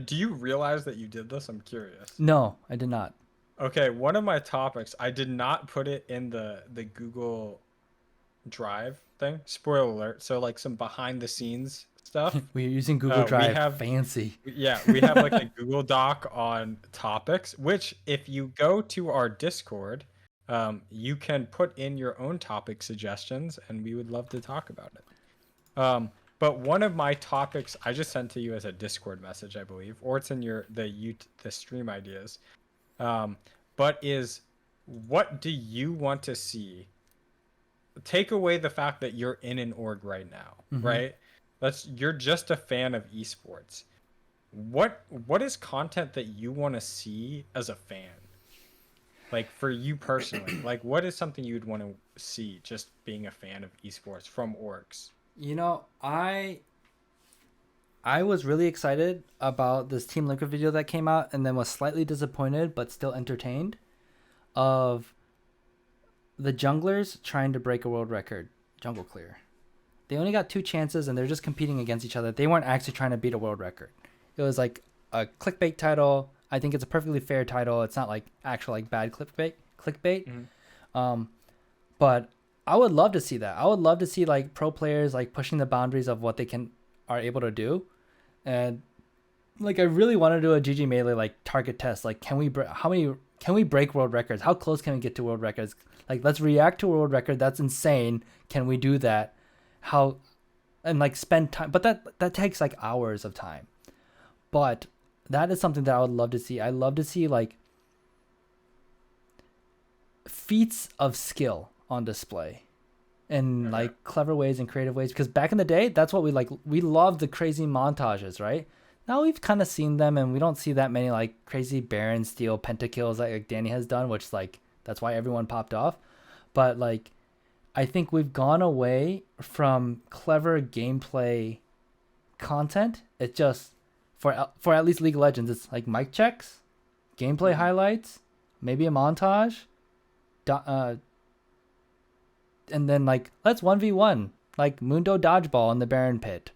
Do you realize that you did this? I'm curious. No, I did not. Okay, one of my topics, I did not put it in the Google Drive thing. Spoiler alert. So like some behind the scenes stuff. We're using Google We Drive. have Fancy. yeah, we have like a Google Doc on topics, which if you go to our Discord, you can put in your own topic suggestions and we would love to talk about it. But one of my topics I just sent to you as a Discord message, I believe, or it's in the stream ideas. Um, but is what do you want to see? Take away the fact that you're in an org right now, Mm-hmm. right? You're just a fan of esports. What is content that you want to see as a fan? Like for you personally, like what is something you'd want to see just being a fan of esports from orgs? You know, I was really excited about this Team Liquid video that came out, and then was slightly disappointed but still entertained of the junglers trying to break a world record jungle clear. They only got two chances and they're just competing against each other. They weren't actually trying to beat a world record. It was like a clickbait title. I think it's a perfectly fair title. It's not like actual like bad clickbait. Mhm. Um, but I would love to see that. I would love to see like pro players like pushing the boundaries of what they can are able to do. And like I really want to do a GG Melee like target test. Like how many can we break world records? How close can we get to world records? Like let's react to a world record. That's insane. Can we do that? How and like spend time, but that takes like hours of time. But that is something that I would love to see. I love to see like feats of skill on display in Okay. like clever ways and creative ways, because back in the day that's what we like. We love the crazy montages, right? Now we've kind of seen them and we don't see that many like crazy Baron steal pentakills like Danny has done, which like that's why everyone popped off. But like I think we've gone away from clever gameplay content. It just for at least League of Legends, it's like mic checks, gameplay Mhm. highlights, maybe a montage, uh, and then like let's 1v1 like Mundo dodgeball in the Baron pit,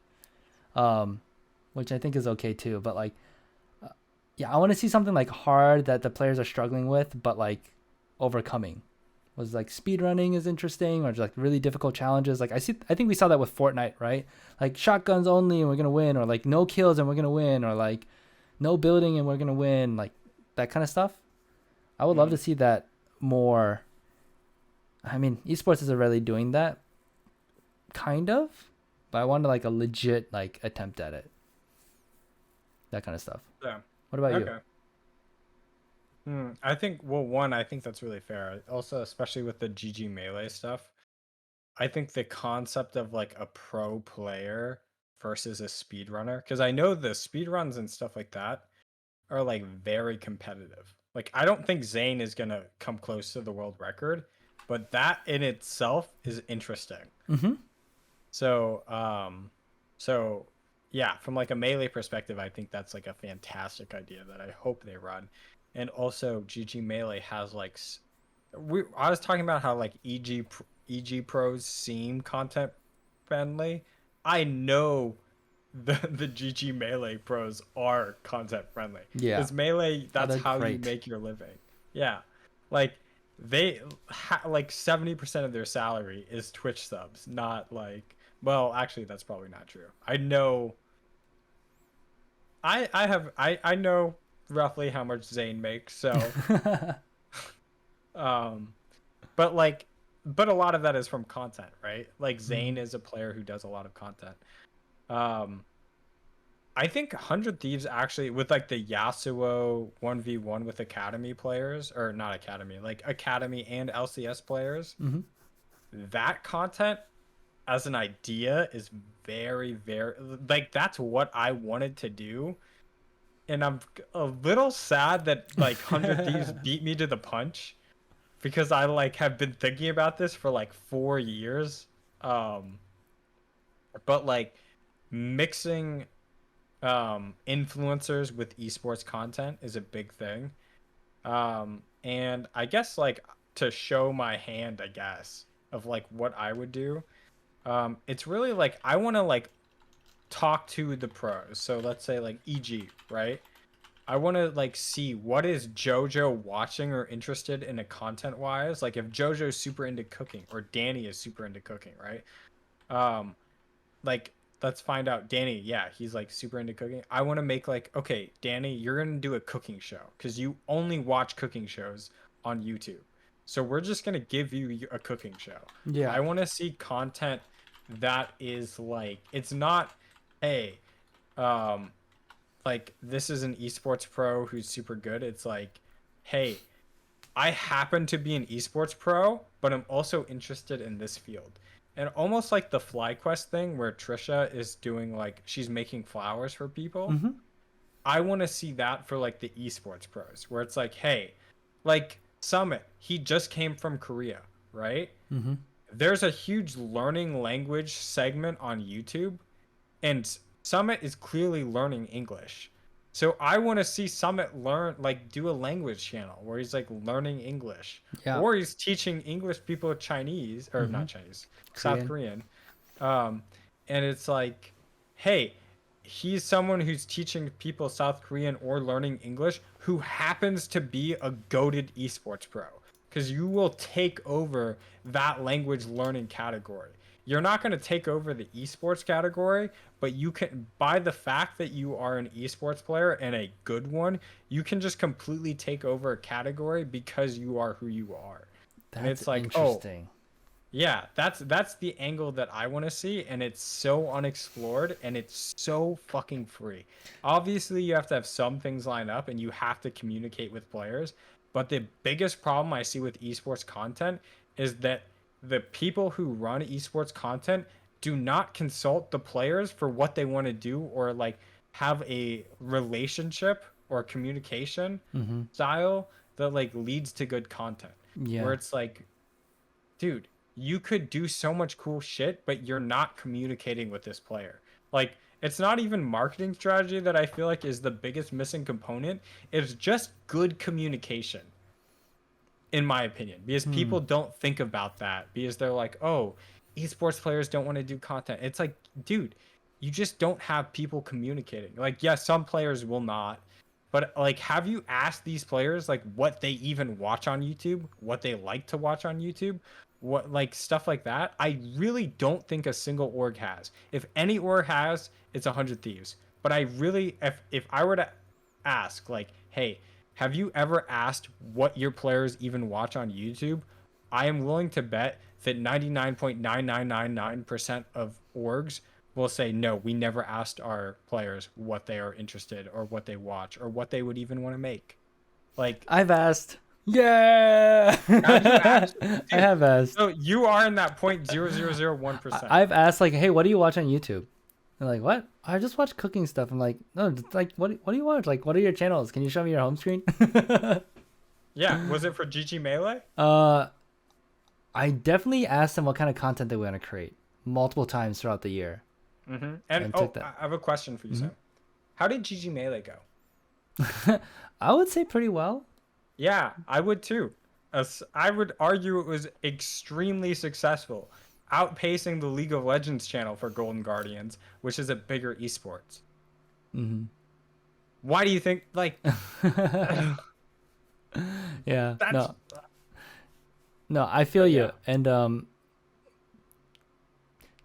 um, which I think is okay too. But like, yeah, I want to see something like hard that the players are struggling with, but like overcoming. Was like speed running is interesting, or just like really difficult challenges. Like I think we saw that with Fortnite, right? Like shotguns only and we're gonna win, or like no kills and we're gonna win, or like no building and we're gonna win, like that kind of stuff. I would love to Mhm. see that more. I mean, esports is already doing that, kind of, but I want like a legit like attempt at it. That kind of stuff. Yeah. What about you? Okay. I think well, one, I think that's really fair. Also, especially with the GG Melee stuff, I think the concept of like a pro player versus a speedrunner, because I know the speedruns and stuff like that are like very competitive. Like I don't think Zayn is gonna come close to the world record, but that in itself is interesting. Mm-hmm. So, so yeah, from like a melee perspective, I think that's like a fantastic idea that I hope they run. And also, GG Melee has like I was talking about how like EG pros seem content friendly. I know the GG Melee pros are content friendly Yeah. because Melee, Oh, that's they're how you great. make your living. Yeah, like like 70% of their salary is Twitch subs, not like, well, actually that's probably not true. I know I know roughly how much Zayn makes, so um but like but a lot of that is from content, right? Like Zayn Mm. is a player who does a lot of content. Um I think 100 Thieves actually with like the Yasuo 1v1 with Academy players, or not Academy, like Academy and LCS players, Mm-hmm. that content as an idea is very like that's what I wanted to do. And I'm a little sad that like 100 Thieves beat me to the punch because I like have been thinking about this for like 4 years. Um, but like mixing influencers with esports content is a big thing. And I guess like to show my hand, I guess, of like what I would do. It's really like I want to like talk to the pros. So let's say like EG, right? I want to like see what is Jojo watching or interested in a content wise. Like if Jojo's super into cooking or Danny is super into cooking, right? Um, like let's find out Danny, yeah, he's like super into cooking. I want to make like, okay, Danny, you're going to do a cooking show cuz you only watch cooking shows on YouTube. So we're just going to give you a cooking show. Yeah. I want to see content that is like, it's not, hey, um like this is an esports pro who's super good. It's like, hey, I happen to be an esports pro, but I'm also interested in this field. And almost like the FlyQuest thing where Trisha is doing like she's making flowers for people. Mm-hmm. I want to see that for like the esports pros where it's like, hey, like Summit, he just came from Korea, right? Mm-hmm. There's a huge learning language segment on YouTube, and Summit is clearly learning English. So I want to see Summit learn, like do a language channel where he's like learning English, Yeah. or he's teaching English people Chinese, or Mm-hmm. not Chinese, South Korean. Korean. Um, and it's like, hey, he's someone who's teaching people South Korean or learning English who happens to be a goated esports pro. Because you will take over that language learning category. You're not going to take over the esports category, but you can, by the fact that you are an esports player and a good one, you can just completely take over a category because you are who you are. And That's it's like, oh, interesting. yeah, that's the angle that I want to see, and it's so unexplored and it's so fucking free. Obviously, you have to have some things lined up and you have to communicate with players, but the biggest problem I see with esports content is that the people who run esports content do not consult the players for what they want to do or like have a relationship or communication Mm-hmm. style that like leads to good content. Where Yeah. it's like, dude, you could do so much cool shit, but you're not communicating with this player. Like, it's not even marketing strategy that I feel like is the biggest missing component. It's just good communication, in my opinion, because Hmm. people don't think about that because they're like, oh, esports players don't want to do content. It's like, dude, you just don't have people communicating. Like, yes, some players will not, but like, have you asked these players like what they even watch on YouTube, what they like to watch on YouTube, what like stuff like that? I really don't think a single org has. If any org has, it's 100 Thieves. But I really, if I were to ask, like, hey, have you ever asked what your players even watch on YouTube? I am willing to bet that 99.9999% of orgs will say no, we never asked our players what they are interested or what they watch or what they would even want to make. Like, I've asked. Yeah. have you asked? I Dude, have asked. so you are in that 0.0001%. I've asked like, hey, what do you watch on YouTube? They're like, what? I just watch cooking stuff. I'm like, no, it's like, what do you watch? Like, what are your channels? Can you show me your home screen? Yeah, was it for GG Melee? uh, I definitely asked them what kind of content they want to create multiple times throughout the year, Mm-hmm. And and oh, took that. I have a question for you, Mm-hmm. Sam. How did GG Melee go? I would say pretty well. Yeah, I would too. I would argue it was extremely successful, outpacing the League of Legends channel for Golden Guardians, which is a bigger esports. Mm-hmm. Why do you think like Yeah. that's No, I feel yeah. you. And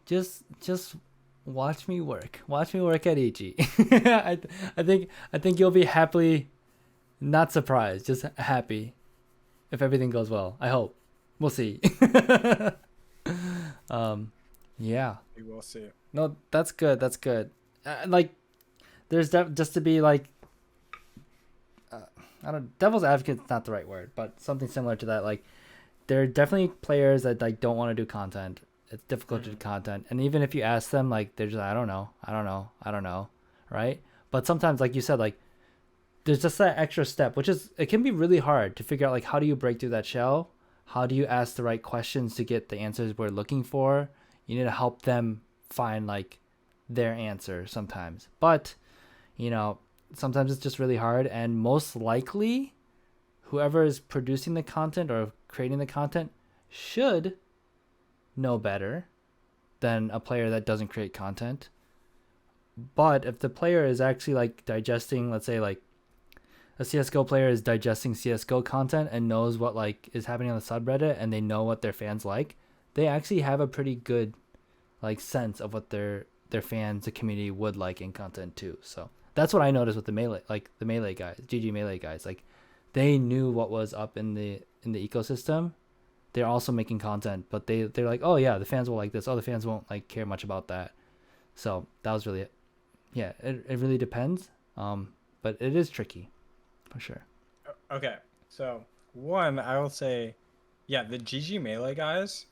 just watch me work. Watch me work at EG. I think you'll be happily not surprised, just happy if everything goes well. I hope. We'll see. um yeah. We will see. No, that's good. That's good. Like there's just to be like I don't devil's advocate's not the right word, but something similar to that. Like there are definitely players that like don't want to do content. It's difficult to do content, and even if you ask them, like they're just I don't know, right? But sometimes, like you said, like there's just that extra step, which is it can be really hard to figure out. Like how do you break through that shell? How do you ask the right questions to get the answers we're looking for? You need to help them find like their answer sometimes, but you know sometimes it's just really hard, and most likely whoever is producing the content or creating the content should know better than a player that doesn't create content. But if the player is actually like digesting, let's say like a CS:GO player is digesting CS:GO content and knows what like is happening on the subreddit and they know what their fans like, they actually have a pretty good like sense of what their fans, the community would like in content too. So that's what I noticed with the melee guys, GG melee guys. Like they knew what was up in the ecosystem they're also making content, but they're like, oh yeah, the fans will like this. Oh, the fans won't like care much about that. So that was really it. Yeah, it really depends. But it is tricky, for sure. Okay, so one, I will say, yeah, the GG Melee guys,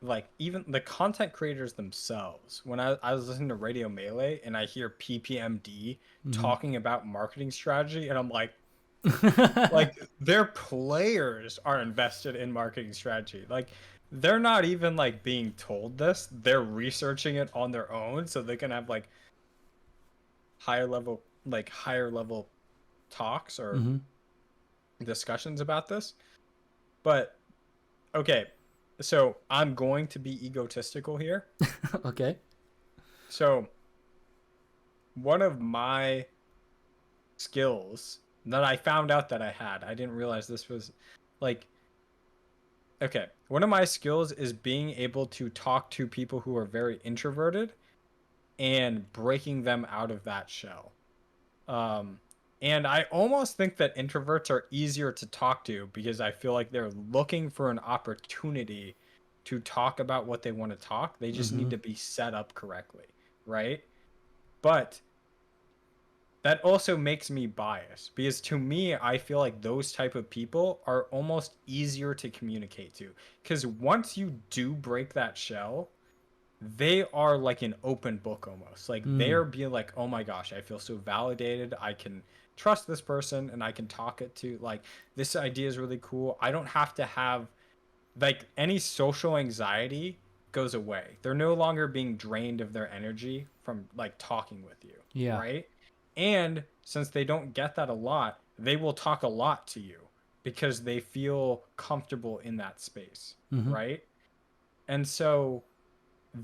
like even the content creators themselves, when I was listening to Radio Melee and I hear PPMD Mm-hmm. talking about marketing strategy, and I'm like their players are invested in marketing strategy. Like they're not even like being told this, they're researching it on their own so they can have like higher level talks or Mm-hmm. discussions about this. But okay, so I'm going to be egotistical here. Okay. So one of my skills that I found out that I had, I didn't realize this was like, okay, one of my skills is being able to talk to people who are very introverted and breaking them out of that shell. Um, and I almost think that introverts are easier to talk to because I feel like they're looking for an opportunity to talk about what they want to talk. They just Mm-hmm. need to be set up correctly, right? But that also makes me biased because to me, I feel like those type of people are almost easier to communicate to because once you do break that shell, they are like an open book almost. Like Mm. they're being like, oh my gosh, I feel so validated. I can trust this person and I can talk it to like this idea is really cool. I don't have to have like any social anxiety goes away. They're no longer being drained of their energy from like talking with you, Yeah. right? And since they don't get that a lot, they will talk a lot to you because they feel comfortable in that space, Mm-hmm. right? And so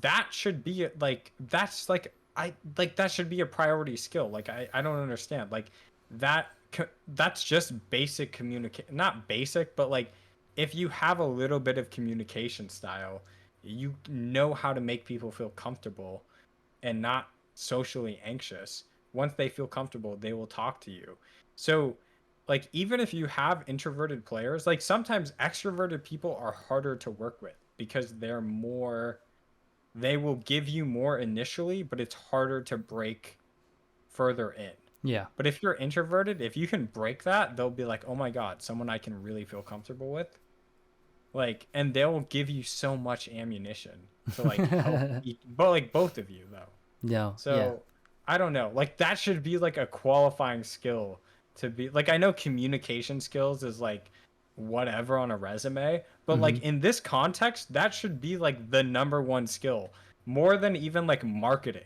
that should be like that's like I like that should be a priority skill. Like I don't understand. Like that that's just basic communicate not basic, but like if you have a little bit of communication style, you know how to make people feel comfortable and not socially anxious. Once they feel comfortable, they will talk to you. So like even if you have introverted players, like sometimes extroverted people are harder to work with because they will give you more initially, but it's harder to break further in. Yeah. But if you're introverted, if you can break that, they'll be like, "Oh my god, someone I can really feel comfortable with." Like, and they'll give you so much ammunition to like help but like both of you though. Yeah. Yeah. So, I don't know. Like that should be like a qualifying skill to be like I know communication skills is like whatever on a resume, but Mm-hmm. like in this context, that should be like the number one skill more than even like marketing.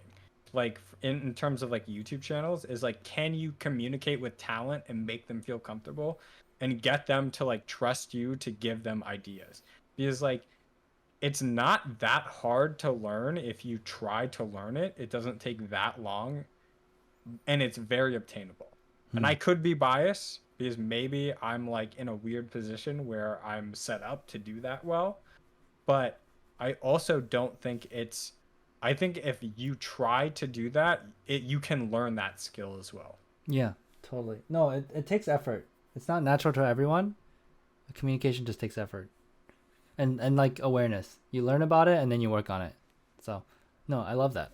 Like in terms of like YouTube channels is like can you communicate with talent and make them feel comfortable and get them to like trust you to give them ideas. Because like it's not that hard to learn if you try to learn it. It doesn't take that long and it's very obtainable. And I Mm. could be biased because maybe I'm like in a weird position where I'm set up to do that well, but I also don't think it's I think if you try to do that, you can learn that skill as well. Yeah. Totally. No, it takes effort. It's not natural to everyone. Communication just takes effort. And like awareness. You learn about it and then you work on it. So, no, I love that.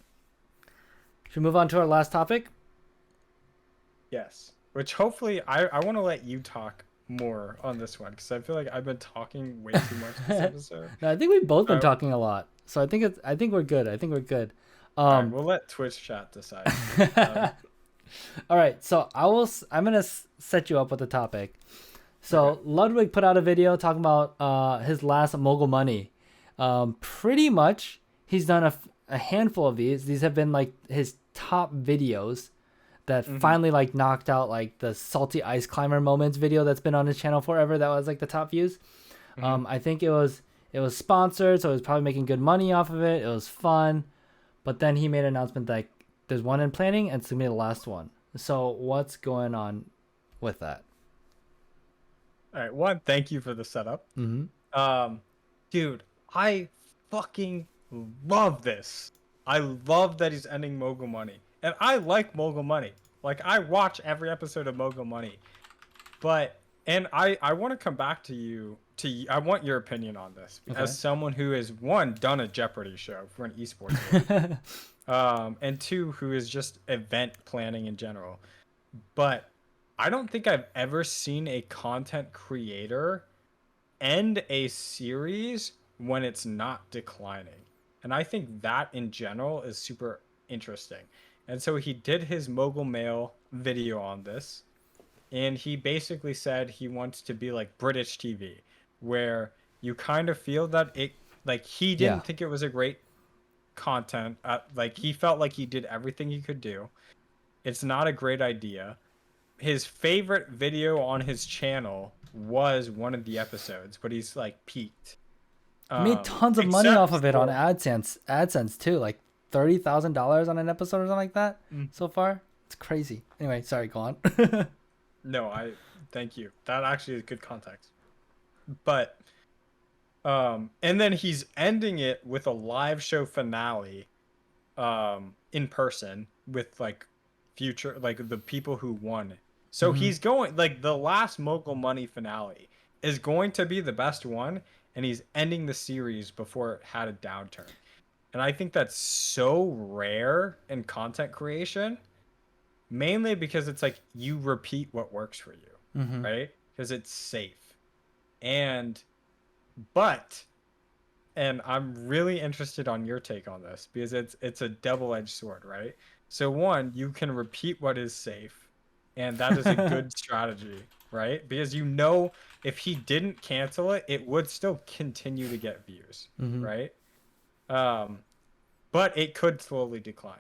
Should we move on to our last topic? Yes. Which hopefully I want to let you talk more on this one because I feel like I've been talking way too much this episode. No, I think we've both been Uh, talking a lot. So I think we're good. I think we're good. all right, Um we'll let Twitch chat decide. Um, all right, so I'm going to set you up with a topic. So okay. Ludwig put out a video talking about his last Mogul money. Pretty much he's done a handful of these. These have been like his top videos that Mm-hmm. finally like knocked out like the salty ice climber moments video that's been on his channel forever. That was like the top views. Mm-hmm. I think it was sponsored, so it was probably making good money off of it. It was fun, but then he made an announcement like there's one in planning and it's gonna be the last one. So what's going on with that? All right. One, thank you for the setup. Mm-hmm. Um, dude, I fucking love this. I love that he's ending Mogul Money, and I like Mogul Money. Like I watch every episode of Mogul Money, but and I want to come back I want your opinion on this Okay. as someone who has one done a Jeopardy show for an esports league, and two who is just event planning in general. But I don't think I've ever seen a content creator end a series when it's not declining. And I think that in general is super interesting. And so he did his Mogul Mail video on this, and he basically said he wants to be like British TV, where you kind of feel that it, like, he Yeah. didn't think it was a great content. Like, he felt like he did everything he could do. It's not a great idea. His favorite video on his channel was one of the episodes, but he's like peaked. He made tons of money Except off of it on for- AdSense too, like $30,000 on an episode or something like that so far. It's crazy. Anyway, sorry, go on. No, thank you. That actually is good context. But and then he's ending it with a live show finale in person with like future, like the people who won. So he's going, like, the last Mogul Money finale is going to be the best one, and he's ending the series before it had a downturn. And I think that's so rare in content creation, mainly because it's like you repeat what works for you, right? Because it's safe. And I'm really interested on your take on this, because it's a double-edged sword, right? So one, you can repeat what is safe, and that is a good strategy, right? Because you know if he didn't cancel it, it would still continue to get views, right? But it could slowly decline.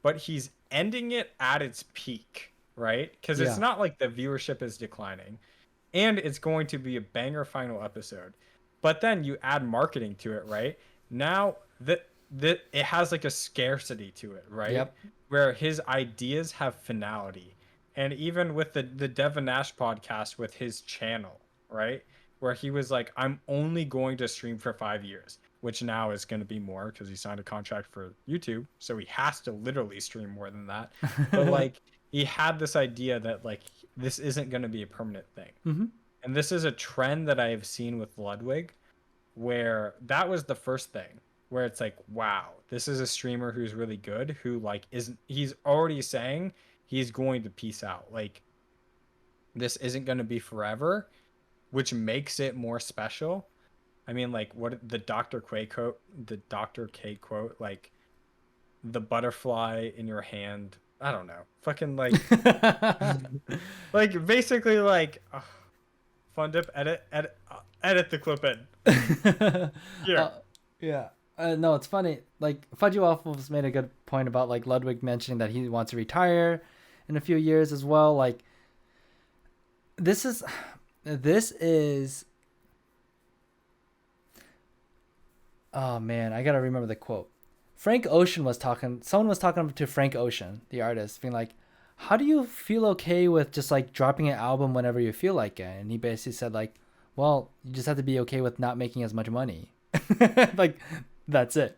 But he's ending it at its peak, right? Because it's not like the viewership is declining, and it's going to be a banger final episode. But then you add marketing to it, right? Now that it has like a scarcity to it, right? Yep. Where his ideas have finality. And even with the Devin Nash podcast with his channel, right? Where he was like, I'm only going to stream for 5 years, which now is going to be more because he signed a contract for YouTube. So he has to literally stream more than that. But like, he had this idea that like, this isn't going to be a permanent thing. And this is a trend that I have seen with Ludwig, where that was the first thing, where it's like, wow, this is a streamer who's really good, who like he's already saying he's going to peace out. Like, this isn't going to be forever, which makes it more special. I mean, like, what the Dr. K quote, like, the butterfly in your hand. I don't know. Fucking like, like basically like, Fun Dip, edit the clip in. Yeah. No, it's funny. Like, Fudgy Waffles made a good point about like Ludwig mentioning that he wants to retire in a few years as well. Like, this is oh man, I gotta remember the quote. Someone was talking to Frank Ocean, the artist, being like, how do you feel okay with just like dropping an album whenever you feel like it? And he basically said like, well, you just have to be okay with not making as much money. Like, that's it.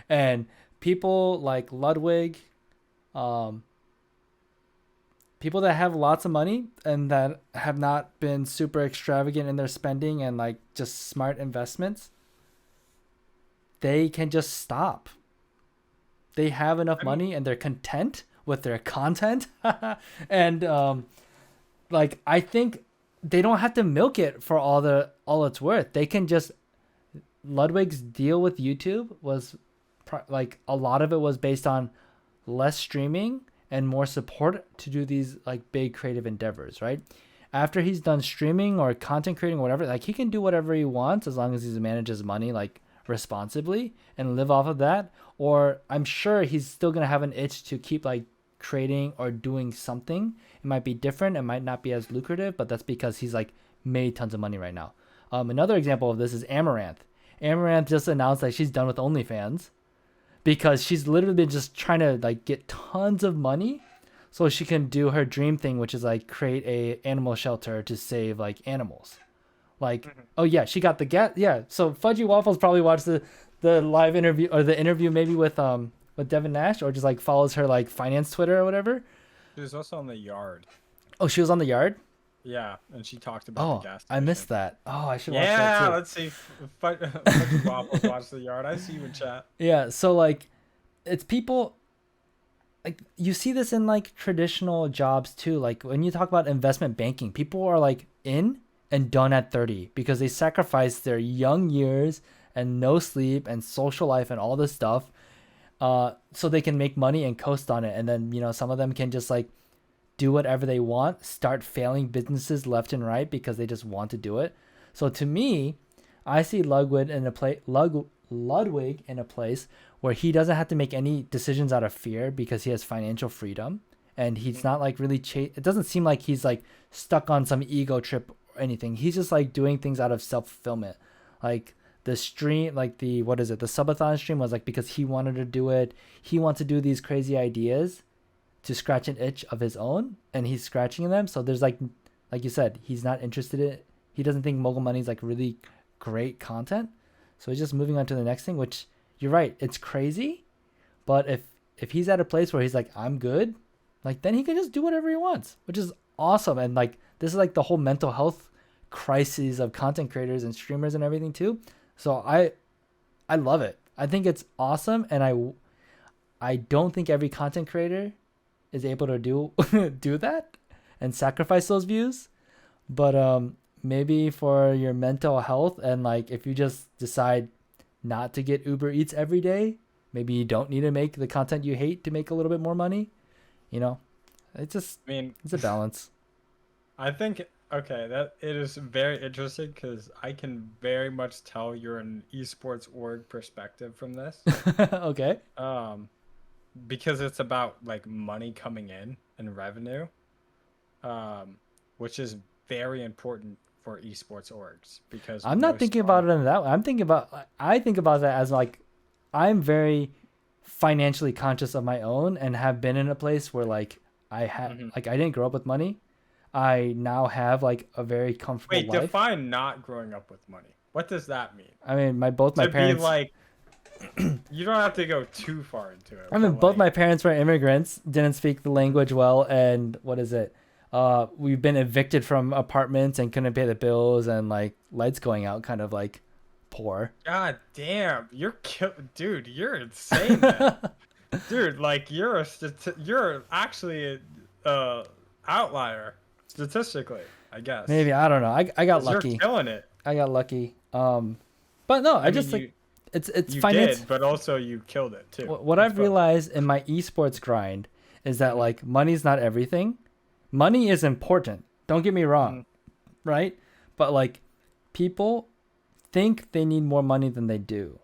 And people like Ludwig, people that have lots of money and that have not been super extravagant in their spending and like just smart investments, they can just stop. They have enough money and they're content with their content. And like, I think they don't have to milk it for all it's worth. They can just, Ludwig's deal with YouTube was like, a lot of it was based on less streaming and more support to do these like big creative endeavors, right? After he's done streaming or content creating or whatever, like, he can do whatever he wants as long as he manages money like responsibly and live off of that. Or I'm sure he's still gonna have an itch to keep like creating or doing something. It might be different, it might not be as lucrative, but that's because he's like made tons of money right now. Another example of this is Amaranth. Amaranth just announced that she's done with OnlyFans because she's literally been just trying to like get tons of money so she can do her dream thing, which is like create a animal shelter to save like animals. Like, oh yeah, she got the yeah. So Fudgy Waffles probably watched the live interview or the interview maybe with Devin Nash, or just like follows her like finance Twitter or whatever. She was also on the Yard. Oh, she was on the Yard? Yeah, and she talked about the Oh, gas I station. missed that. Oh, I should watch that Yeah, too. let's see. Fudgy Waffles watch the yard. I see you in chat. Yeah, so like it's people like you see this in like traditional jobs too. Like when you talk about investment banking, people are like in and done at 30 because they sacrifice their young years and no sleep and social life and all this stuff so they can make money and coast on it. And then, some of them can just like do whatever they want, start failing businesses left and right because they just want to do it. So to me, I see Ludwig in a place where he doesn't have to make any decisions out of fear because he has financial freedom and he's not like really it doesn't seem like he's like stuck on some ego trip or anything. He's just like doing things out of self-fulfillment. Like the stream, like the what is it? The subathon stream was like because he wanted to do it. He wants to do these crazy ideas to scratch an itch of his own and he's scratching them. So there's like you said, he's not interested in it. He doesn't think Mogul Money is like really great content. So he's just moving on to the next thing, which you're right, it's crazy. But if he's at a place where he's like, I'm good, like then he can just do whatever he wants, which is awesome. And like this is like the whole mental health crises of content creators and streamers and everything too. So I love it. I think it's awesome and I don't think every content creator is able to do do that and sacrifice those views. But maybe for your mental health and like if you just decide not to get Uber Eats every day, maybe you don't need to make the content you hate to make a little bit more money. You know, it's just I mean, it's a balance. I think okay, that it is very interesting because I can very much tell you're an esports org perspective from this. Okay. Um, because it's about like money coming in and revenue, um, which is very important for esports orgs because I'm not most thinking about it in that way. I think about that as like I'm very financially conscious of my own and have been in a place where like Mhm. like I didn't grow up with money. I now have like a very comfortable Wait, life. define not growing up with money. What does that mean? I mean, both my To be parents. like, you don't have to go too far into it, I mean, but both like, my parents were immigrants, didn't speak the language well, and what is it? We've been evicted from apartments and couldn't pay the bills, and like lights going out, kind of like poor. god damn, dude, you're insane then. Dude, like you're actually a outlier statistically, I guess. Maybe I don't know. I got 'Cause you're lucky. killing it. I got lucky. But no, I I mean, just like it's you finance. did, but also you killed it too. What It's I've both. realized in my esports grind is that Mhm, like money's not everything. Money is important. Don't get me wrong, mhm. right? But like people think they need more money than they do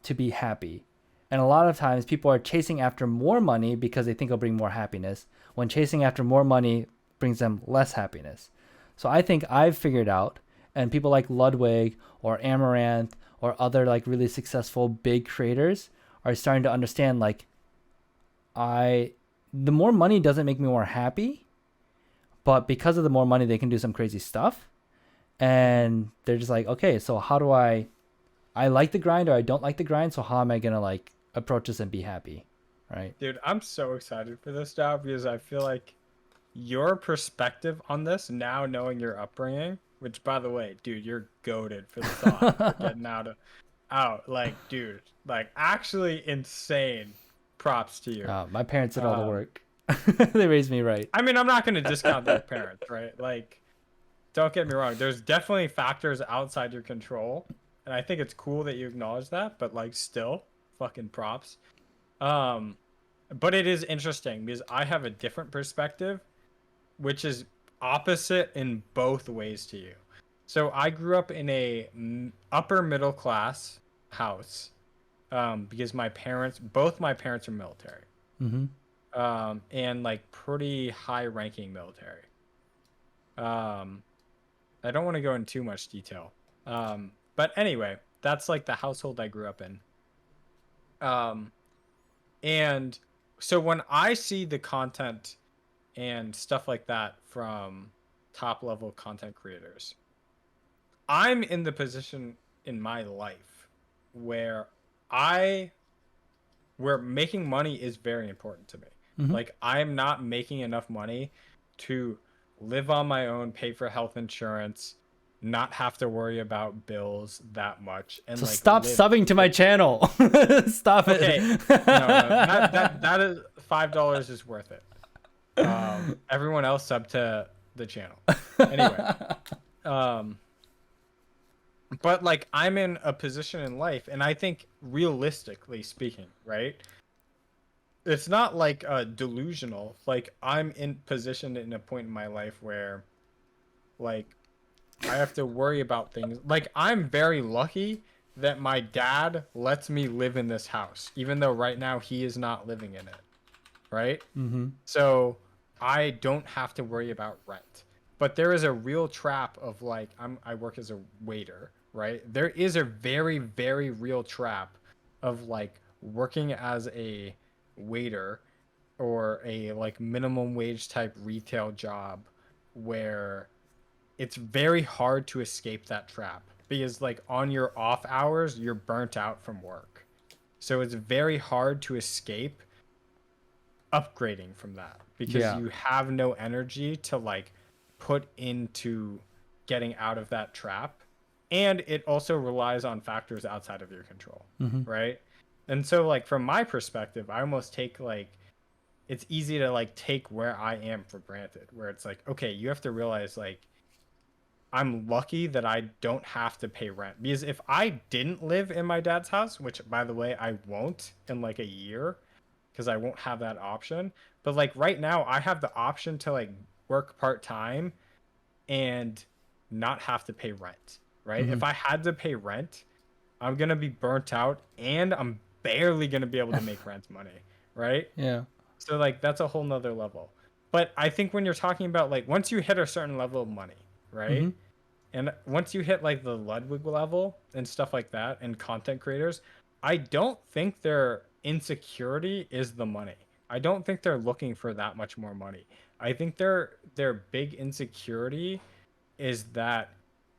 to be happy. And a lot of times people are chasing after more money because they think it'll bring more happiness, when chasing after more money brings them less happiness. So I think I've figured out, and people like Ludwig or Amaranth or other like really successful big creators are starting to understand like I the more money doesn't make me more happy, but because of the more money they can do some crazy stuff. And they're just like, okay, so how do I like the grind or I don't like the grind, so how am I gonna like approach this and be happy, right? Dude, I'm so excited for this job because I feel like your perspective on this, now knowing your upbringing, which by the way, dude, you're goated for the thought for getting out. Like, dude, like actually insane. Props to you. My parents did all the Um, work. They raised me right. I mean, I'm not gonna discount their parents, right? Like, don't get me wrong. There's definitely factors outside your control, and I think it's cool that you acknowledge that. But like, still, fucking props. Um, but it is interesting because I have a different perspective, which is opposite in both ways to you. So I grew up in a upper middle class house, because both my parents are military, Mm-hmm. and like pretty high ranking military. Um, I don't want to go into too much detail. But anyway, that's like the household I grew up in. Um, and so when I see the content and stuff like that from top level content creators, I'm in the position in my life where I where making money is very important to me. Mm-hmm. Like I'm not making enough money to live on my own, pay for health insurance, not have to worry about bills that much, and So like stop live. subbing to my channel. Stop it. Okay, no, that is $5 is worth it. Everyone else sub to the channel. Anyway, um, but like I'm in a position in life, and I think realistically speaking, right? It's not like delusional. Like I'm in position in a point in my life where like I have to worry about things. Like I'm very lucky that my dad lets me live in this house, even though right now he is not living in it, right? Mm-hmm. So I don't have to worry about rent. But there is a real trap of like I work as a waiter, right? There is a very, very real trap of like working as a waiter or a like minimum wage type retail job where it's very hard to escape that trap because like on your off hours you're burnt out from work. So it's very hard to escape upgrading from that because Yeah. you have no energy to like put into getting out of that trap, and it also relies on factors outside of your control, Mm-hmm. right? And so like from my perspective, I almost take like it's easy to like take where I am for granted, where it's like, okay, you have to realize like I'm lucky that I don't have to pay rent, because if I didn't live in my dad's house, which by the way I won't in like a year because I won't have that option, but like right now I have the option to like work part-time and not have to pay rent, right? Mm-hmm. If I had to pay rent, I'm going to be burnt out and I'm barely going to be able to make rent money, right? Yeah. So like that's a whole nother level. But I think when you're talking about like once you hit a certain level of money, Mm-hmm. right? And once you hit like the Ludwig level and stuff like that and content creators, I don't think their insecurity is the money. I don't think they're looking for that much more money. I think their big insecurity is that,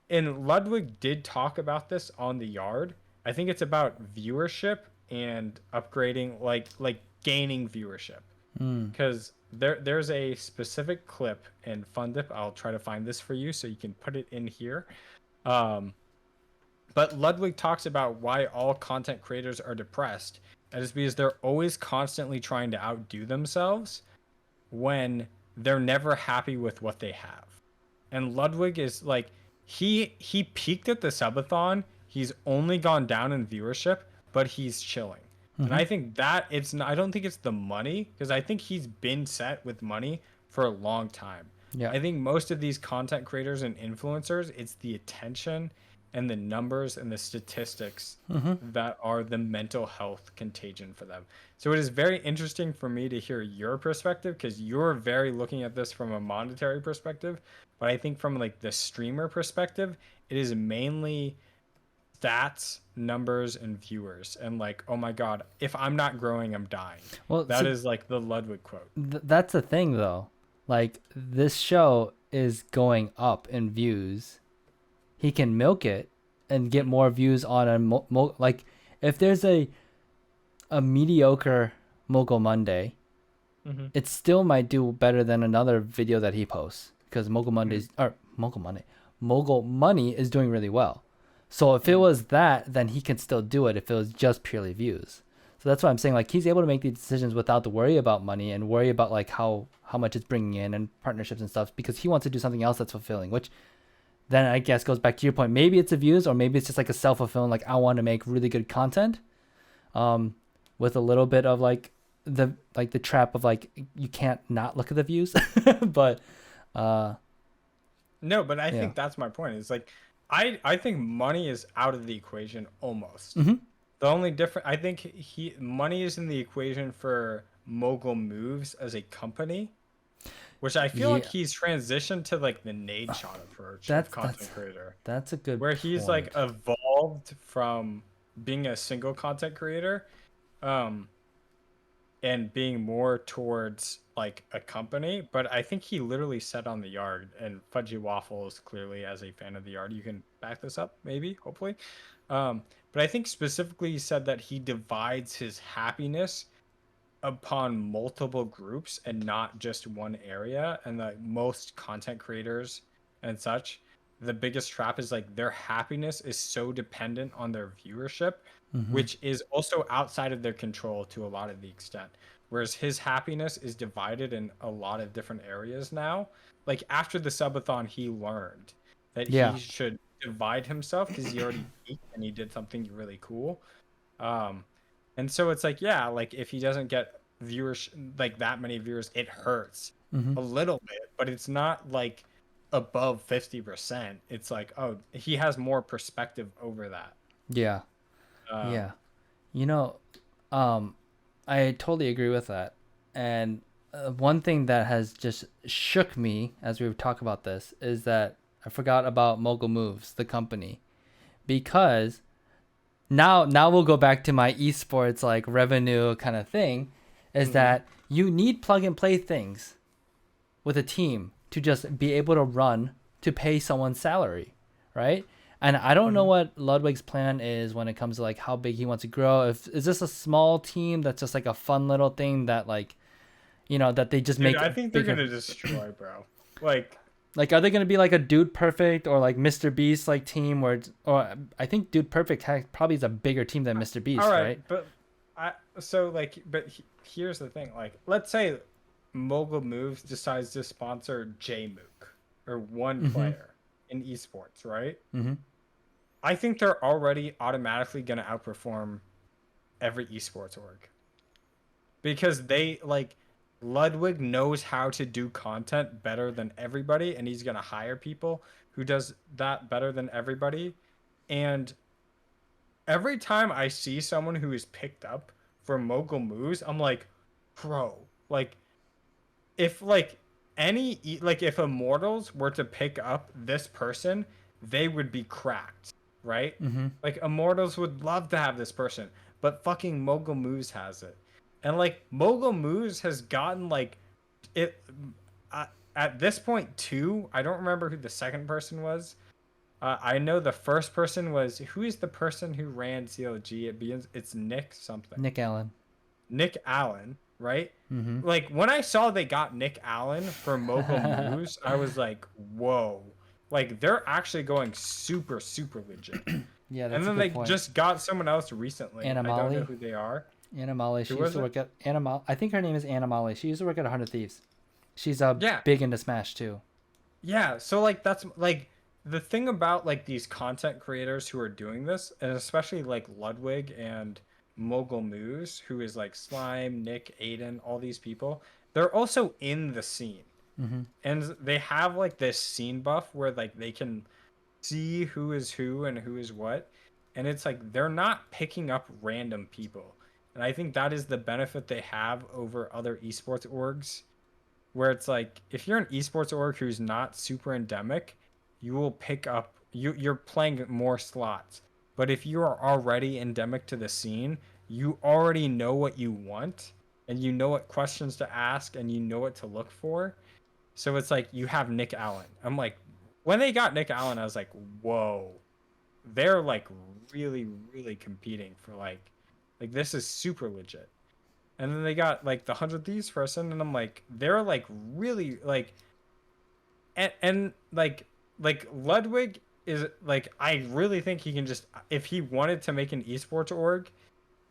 and Ludwig did talk about this on the yard. I think it's about viewership and upgrading, like gaining viewership, Mm. because there's a specific clip in Fundip. I'll try to find this for you so you can put it in here. Um, but Ludwig talks about why all content creators are depressed, and it's because they're always constantly trying to outdo themselves when they're never happy with what they have. And Ludwig is like he peaked at the subathon. He's only gone down in viewership, but he's chilling. And Mm-hmm. I think that it's not, I don't think it's the money, because I think he's been set with money for a long time. Yeah. I think most of these content creators and influencers, it's the attention and the numbers and the statistics Mm-hmm. that are the mental health contagion for them. So it is very interesting for me to hear your perspective, because you're very looking at this from a monetary perspective, but I think from like the streamer perspective, it is mainly stats, numbers, and viewers. And like, oh my god, if I'm not growing, I'm dying. Well, That is like the Ludwig quote. that's the thing though. Like this show is going up in views. He can milk it and get more views on a like if there's a mediocre Mogul Monday, Mm-hmm. it still might do better than another video that he posts because Mogul Mondays or Mogul Monday, Mogul Money is doing really well. So if it was that, then he can still do it if it was just purely views. So that's why I'm saying like he's able to make these decisions without the worry about money and worry about like how much it's bringing in and partnerships and stuff, because he wants to do something else that's fulfilling, which then I guess goes back to your point. Maybe it's a views, or maybe it's just like a self-fulfilling, like I want to make really good content, with a little bit of the trap of like you can't not look at the views, but No, but I yeah. think that's my point. It's like I think money is out of the equation almost. Mm-hmm. The only different, I think money is in the equation for Mogul Moves as a company, which I feel like Yeah, he's transitioned to like the nade shot approach of that's content creator, that's a good where he's like point. evolved from being a single content creator, um, and being more towards like a company. But I think he literally said on the yard, and Fudgy Waffles clearly as a fan of the yard, you can back this up, maybe, hopefully. But I think specifically he said that he divides his happiness upon multiple groups and not just one area. And like most content creators and such, the biggest trap is like their happiness is so dependent on their viewership, Mm-hmm. which is also outside of their control to a lot of the extent. Whereas his happiness is divided in a lot of different areas now. Like after the subathon, he learned that Yeah. he should divide himself because he already peaked and he did something really cool. Um, and so it's like, yeah, like if he doesn't get viewers like that many viewers, it hurts Mm-hmm. a little bit, but it's not like above 50%. It's like, oh, he has more perspective over that. Yeah. Um, Yeah. You know, um, I totally agree with that. And one thing that has just shook me as we talk about this is that I forgot about Mogul Moves, the company, because now we'll go back to my esports like revenue kind of thing, is mhm. that you need plug and play things with a team to just be able to run to pay someone's salary, right? And I don't know Mhm. what Ludwig's plan is when it comes to like how big he wants to grow. If is this a small team that's just like a fun little thing that like that they just Dude, make I think they're bigger. gonna destroy, bro. Like, Like, are they gonna be like a Dude Perfect or like Mr. Beast like team where, or I think Dude Perfect probably is a bigger team than Mr. all Beast, right, right? but here's the thing. Like, let's say Mogul Moves decides to sponsor JMOOC or one Mm-hmm. player in esports, right? Mm-hmm. I think they're already automatically going to outperform every esports org because they like Ludwig knows how to do content better than everybody, and he's going to hire people who does that better than everybody. And every time I see someone who is picked up for Mogul Moves, I'm like, bro, like if like like if Immortals were to pick up this person, they would be cracked, right? Mm-hmm. Like Immortals would love to have this person, but fucking Mogul Moves has it. And like Mogul Moves has gotten like it uh, at this point too. I don't remember who the second person was. I know the first person was who is the person who ran CLG. It's Nick something. Nick Allen. Nick Allen, right? Mm-hmm. Like when I saw they got Nick Allen for Mogul Moves, I was like, whoa. Like they're actually going super, super legit. Yeah, And that's a then good they point. just got someone else recently. Anna I don't know Molly. who they are. Anna Molly. Who She used was to it? work at I think her name is Anna Molly. She used to work at 100 Thieves. She's Yeah. big into Smash too. Yeah. So like that's like the thing about like these content creators who are doing this, and especially like Ludwig and Mogul Moose, who is like Slime, Nick, Aiden, all these people, they're also in the scene. Mm-hmm. And they have like this scene buff where like they can see who is who and who is what, and it's like they're not picking up random people, and I think that is the benefit they have over other esports orgs, where it's like if you're an esports org who's not super endemic, you will pick up you're playing more slots. But if you are already endemic to the scene, you already know what you want and you know what questions to ask and you know what to look for. So it's like you have Nick Allen. I'm like, when they got Nick Allen, I was like, whoa, they're like really, really competing for like this is super legit. And then they got like the 100 Thieves person, and I'm like, they're like really like, and like Ludwig is like, I really think he can just if he wanted to make an esports org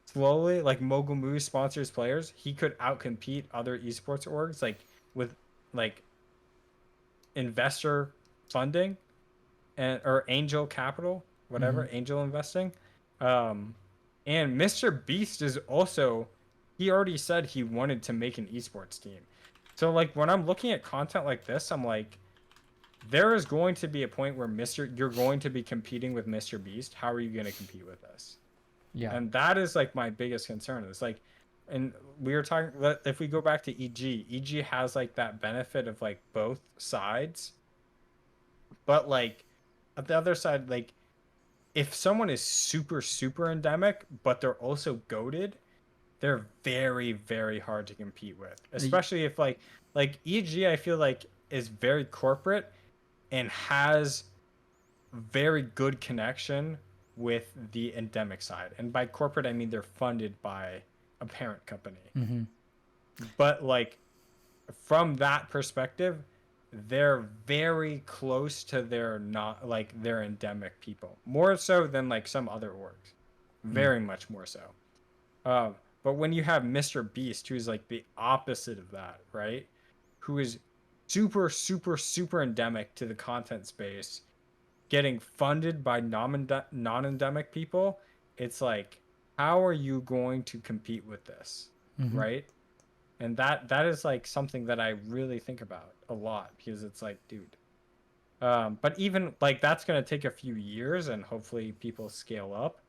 slowly, like Mogul Moose sponsors players, he could outcompete other esports orgs like with like investor funding and or angel capital, Mm-hmm. whatever, angel investing. Um, and Mr. Beast is also he already said he wanted to make an esports team. So like when I'm looking at content like this, I'm like, there is going to be a point where you're going to be competing with Mr. Beast. How are you going to compete with this? Yeah. And that is like my biggest concern. It's like, and we were talking. If we go back to EG, EG has like that benefit of like both sides, but like at the other side, like if someone is super super endemic but they're also goaded, they're very very hard to compete with, Y- especially if like EG I feel like is very corporate and has very good connection with the endemic side, and by corporate I mean they're funded by a parent company. Mm-hmm. But like from that perspective, they're very close to their not like their endemic people, more so than like some other orgs, very much more so. But when you have Mr. Beast, who's like the opposite of that, right? Who is super, super, super endemic to the content space, getting funded by non-endemic people, it's like, how are you going to compete with this, Mm-hmm. right? And that is like something that I really think about a lot because it's like, dude. But even like that's gonna take a few years, and hopefully people scale up.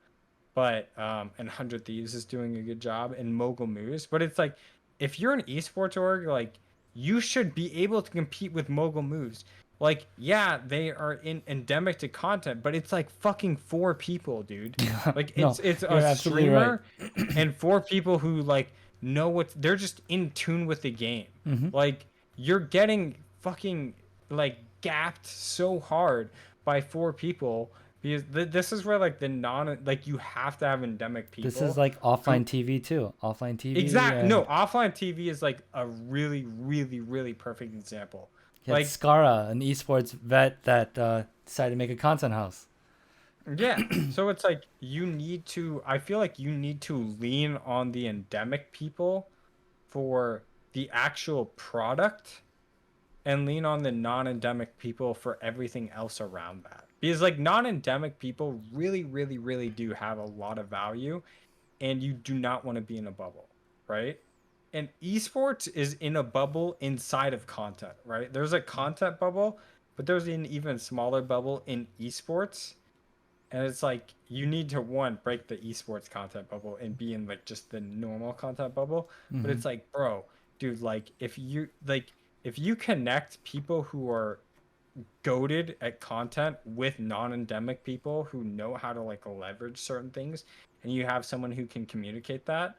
But and 100 Thieves is doing a good job, and Mogul moves. But it's like, if you're an esports org, like you should be able to compete with Mogul moves. Like, yeah, they are in endemic to content, but it's like fucking 4 people, dude. Like No, it's a you're absolutely right. streamer and 4 people who like know what they're just in tune with the game. Mm-hmm. Like you're getting fucking like gapped so hard by 4 people because this is where like the non like you have to have endemic This is people like who offline TV too. Offline TV no, and offline TV is like a really really really perfect example. you had Like Skara, an esports vet that decided to make a content house. yeah, so it's like you need to I feel like you need to lean on the endemic people for the actual product and lean on the non-endemic people for everything else around that. Because like non-endemic people really, really, really do have a lot of value, and you do not want to be in a bubble, right? And esports is in a bubble inside of content, right? There's a content bubble, but there's an even smaller bubble in esports. And it's like you need to one break the esports content bubble and be in like just the normal content bubble. But Mm-hmm. it's like, bro, dude, like if you connect people who are goaded at content with non-endemic people who know how to like leverage certain things, and you have someone who can communicate that,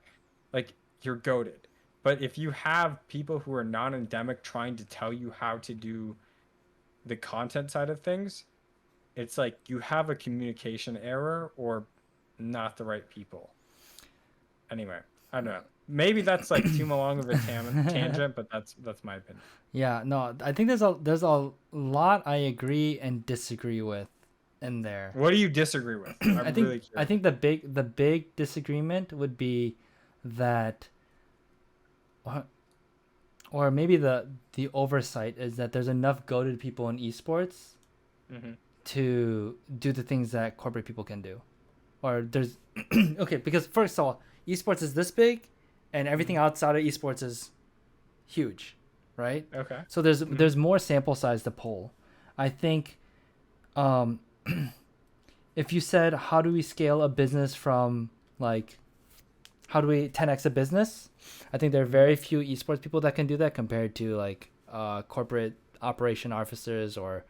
like you're goaded. But if you have people who are non-endemic trying to tell you how to do the content side of things, it's like you have a communication error or not the right people. Anyway, I don't know. Maybe that's like too long of a tangent, but that's my opinion. Yeah, no, I think there's a lot I agree and disagree with in there. What do you disagree with? I I'm think really I curious. think the big disagreement would be that, or maybe the oversight is that there's enough goated people in esports Mm-hmm. to do the things that corporate people can do. Or there's okay, because first of all, esports is this big, and everything Mm-hmm. outside of esports is huge, right? Okay. So there's Mm-hmm. there's more sample size to pull. I think, um, if you said how do we scale a business from like how do we 10x a business, I think there are very few esports people that can do that compared to like corporate operation officers or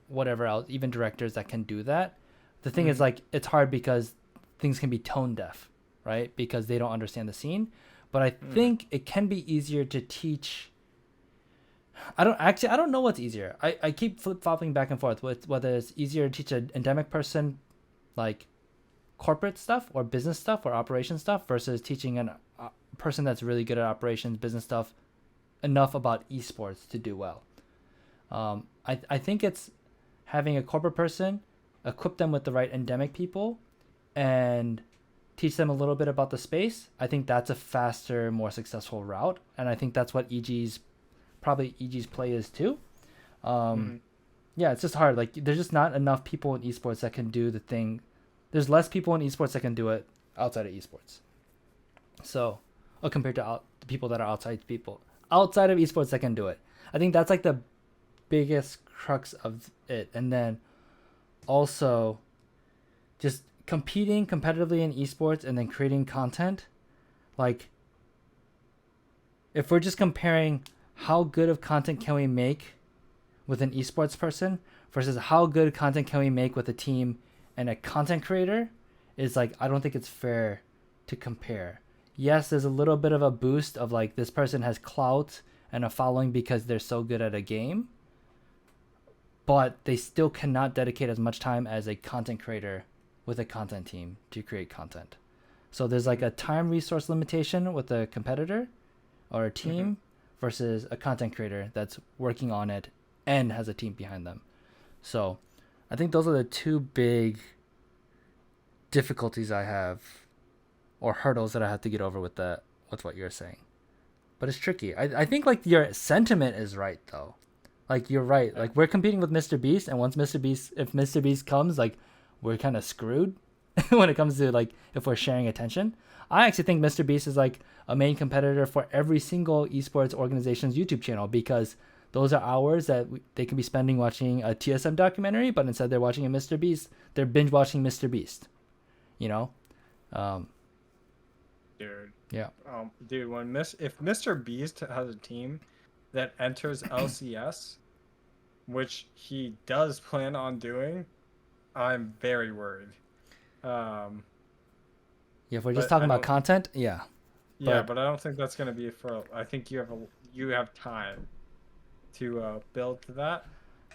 whatever else, even directors that can do that. The thing is Mm-hmm. like it's hard because things can be tone deaf, right? Because they don't understand the scene. But I Mm-hmm. think it can be easier to teach. I don't know what's easier. I keep flip flopping back and forth with whether it's easier to teach an endemic person like corporate stuff or business stuff or operation stuff versus teaching a person that's really good at operations, business stuff, enough about esports to do well. I think it's having a corporate person equip them with the right endemic people and teach them a little bit about the space. I think that's a faster, more successful route, and I think that's what EG's play is too. Um, Mm-hmm. yeah, it's just hard. Like there's just not enough people in esports that can do the thing. There's less people in esports that can do it outside of esports. So, compared to the people that are outside of esports that can do it. I think that's like the biggest crux of it. And then also just competing competitively in esports and then creating content. Like if we're just comparing how good of content can we make with an esports person versus how good content can we make with a team and a content creator, is like I don't think it's fair to compare. Yes, there's a little bit of a boost of like this person has clout and a following because they're so good at a game, but they still cannot dedicate as much time as a content creator with a content team to create content. So there's like a time resource limitation with a competitor or a team versus a content creator that's working on it and has a team behind them. So I think those are the two big difficulties I have, or hurdles that I have to get over with what you're saying. But it's tricky. I think like your sentiment is right though. Like you're right. Like we're competing with Mr. Beast, and if Mr. Beast comes, like we're kind of screwed when it comes to like if we're sharing attention. I actually think Mr. Beast is like a main competitor for every single esports organization's YouTube channel, because those are hours that they can be spending watching a TSM documentary, but instead they're watching a Mr. Beast. They're binge watching Mr. Beast. You know. Dude. Yeah. Dude, if Mr. Beast has a team that enters LCS, which he does plan on doing, I'm very worried. Yeah, if we're just talking about content, yeah. Yeah, but I don't think that's gonna be I think you have time to build to that.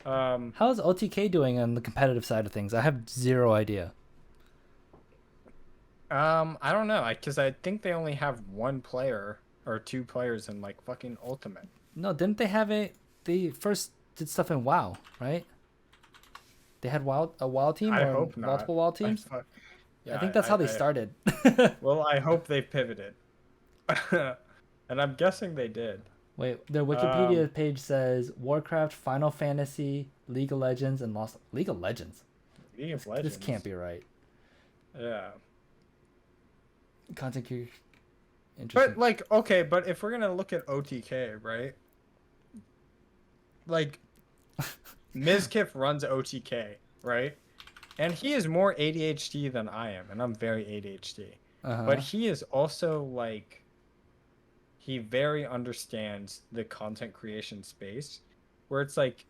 How's OTK doing on the competitive side of things? I have zero idea. I don't know, because I think they only have one player or two players in like fucking Ultimate. No, didn't they have they first did stuff in WoW, right? They had a WoW team I or hope not. multiple WoW teams? Yeah, I think that's how they started. Well, I hope they pivoted. And I'm guessing they did. Wait, their Wikipedia page says Warcraft, Final Fantasy, League of Legends, and League of Legends. League of Legends. This can't be right. Yeah. Content creator. Interesting. But like, okay, but if we're gonna look at OTK, right? Like, Mizkif runs OTK, right? And he is more ADHD than I am, and I'm very ADHD. But he is also like, he very understands the content creation space, where it's like,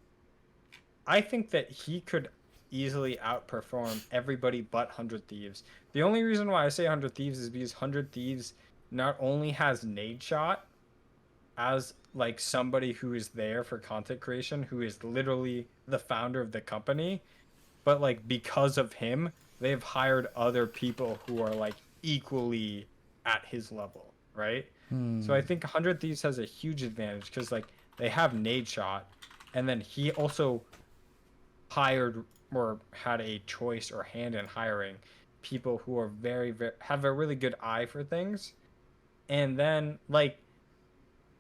I think that he could easily outperform everybody but 100 Thieves. The only reason why I say 100 Thieves is because 100 Thieves not only has Nade Shot as like somebody who is there for content creation, who is literally the founder of the company, but like because of him, they've hired other people who are like equally at his level, right? So I think 100 Thieves has a huge advantage because like they have Nade Shot, and then he also hired or had a choice or hand in hiring people who are very have a really good eye for things. And then like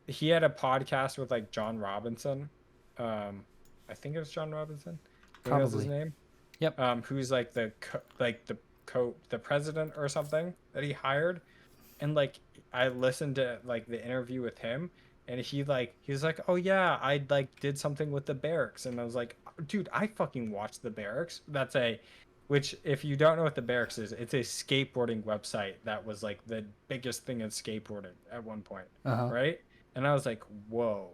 he had a podcast with like John Robinson. I think it was John Robinson. Probably. Was his name. Yep. Who's like the president or something that he hired. And like I listened to like the interview with him, and he was like, oh yeah, I like did something with the barracks. And I was like, dude, I fucking watched the barracks. Which if you don't know what the barracks is, it's a skateboarding website that was like the biggest thing in skateboarding at one point, right? And I was like, whoa,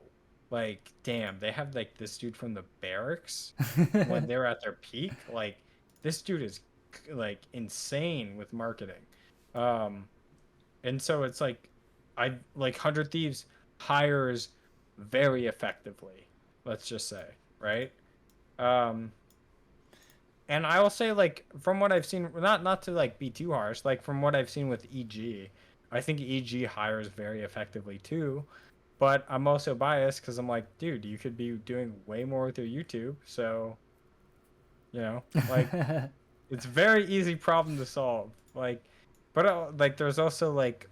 like damn, they have like this dude from the barracks when they're at their peak. Like this dude is like insane with marketing. And so it's like, 100 Thieves hires very effectively, let's just say, right? And I will say, like, from what I've seen, not to like be too harsh, like from what I've seen with EG, I think EG hires very effectively too. But I'm also biased because I'm like, dude, you could be doing way more with your YouTube. So, you know, like, it's a very easy problem to solve. Like, but like, there's also like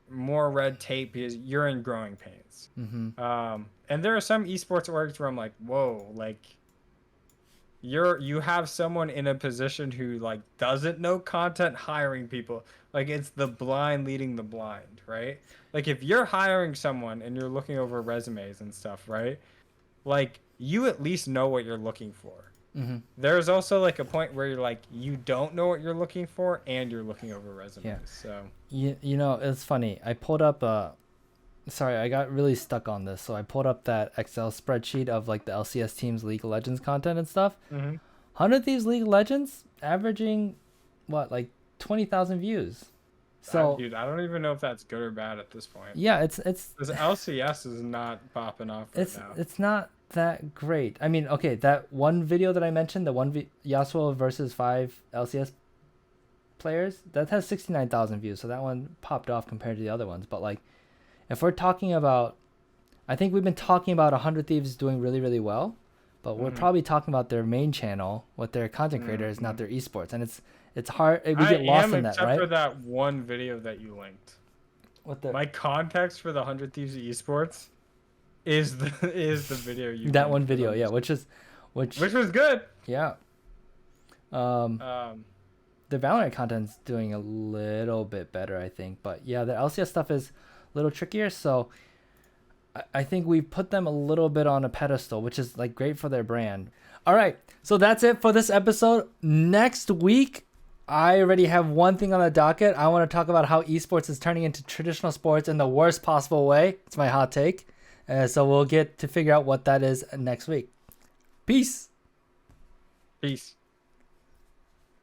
more red tape because you're in growing pains. And there are some esports orgs where I'm like, whoa, like, you have someone in a position who like doesn't know content hiring people. Like it's the blind leading the blind, right? Like if you're hiring someone and you're looking over resumes and stuff, right? Like you at least know what you're looking for. There's also like a point where you're like you don't know what you're looking for and you're looking over resumes. Yeah. So you know, it's funny. I pulled up sorry, I got really stuck on this. So I pulled up that Excel spreadsheet of like the LCS team's League of Legends content and stuff. 100 Thieves League of Legends averaging what, like 20,000 views. So dude, I don't even know if that's good or bad at this point. Yeah, it's because LCS is not popping off right now. It's not that great. I mean, okay, that one video that I mentioned, the Yasuo versus 5 LCS players that has 69,000 views, so that one popped off compared to the other ones. But like, if we're talking about, I think we've been talking about 100 Thieves doing really, really well, but we're probably talking about their main channel, what their content creators, not their esports, and it's hard. We get lost in that, right? Except for that one video that you linked. My context for the 100 Thieves Esports is the video you. That one video, yeah, which was good. Yeah. The Valorant content's doing a little bit better, I think, but yeah, the LCS stuff is a little trickier. So I think we put them a little bit on a pedestal, which is like great for their brand. All right, so that's it for this episode. Next week, I already have one thing on the docket. I want to talk about how esports is turning into traditional sports in the worst possible way. It's my hot take. So we'll get to figure out what that is next week. Peace. Peace.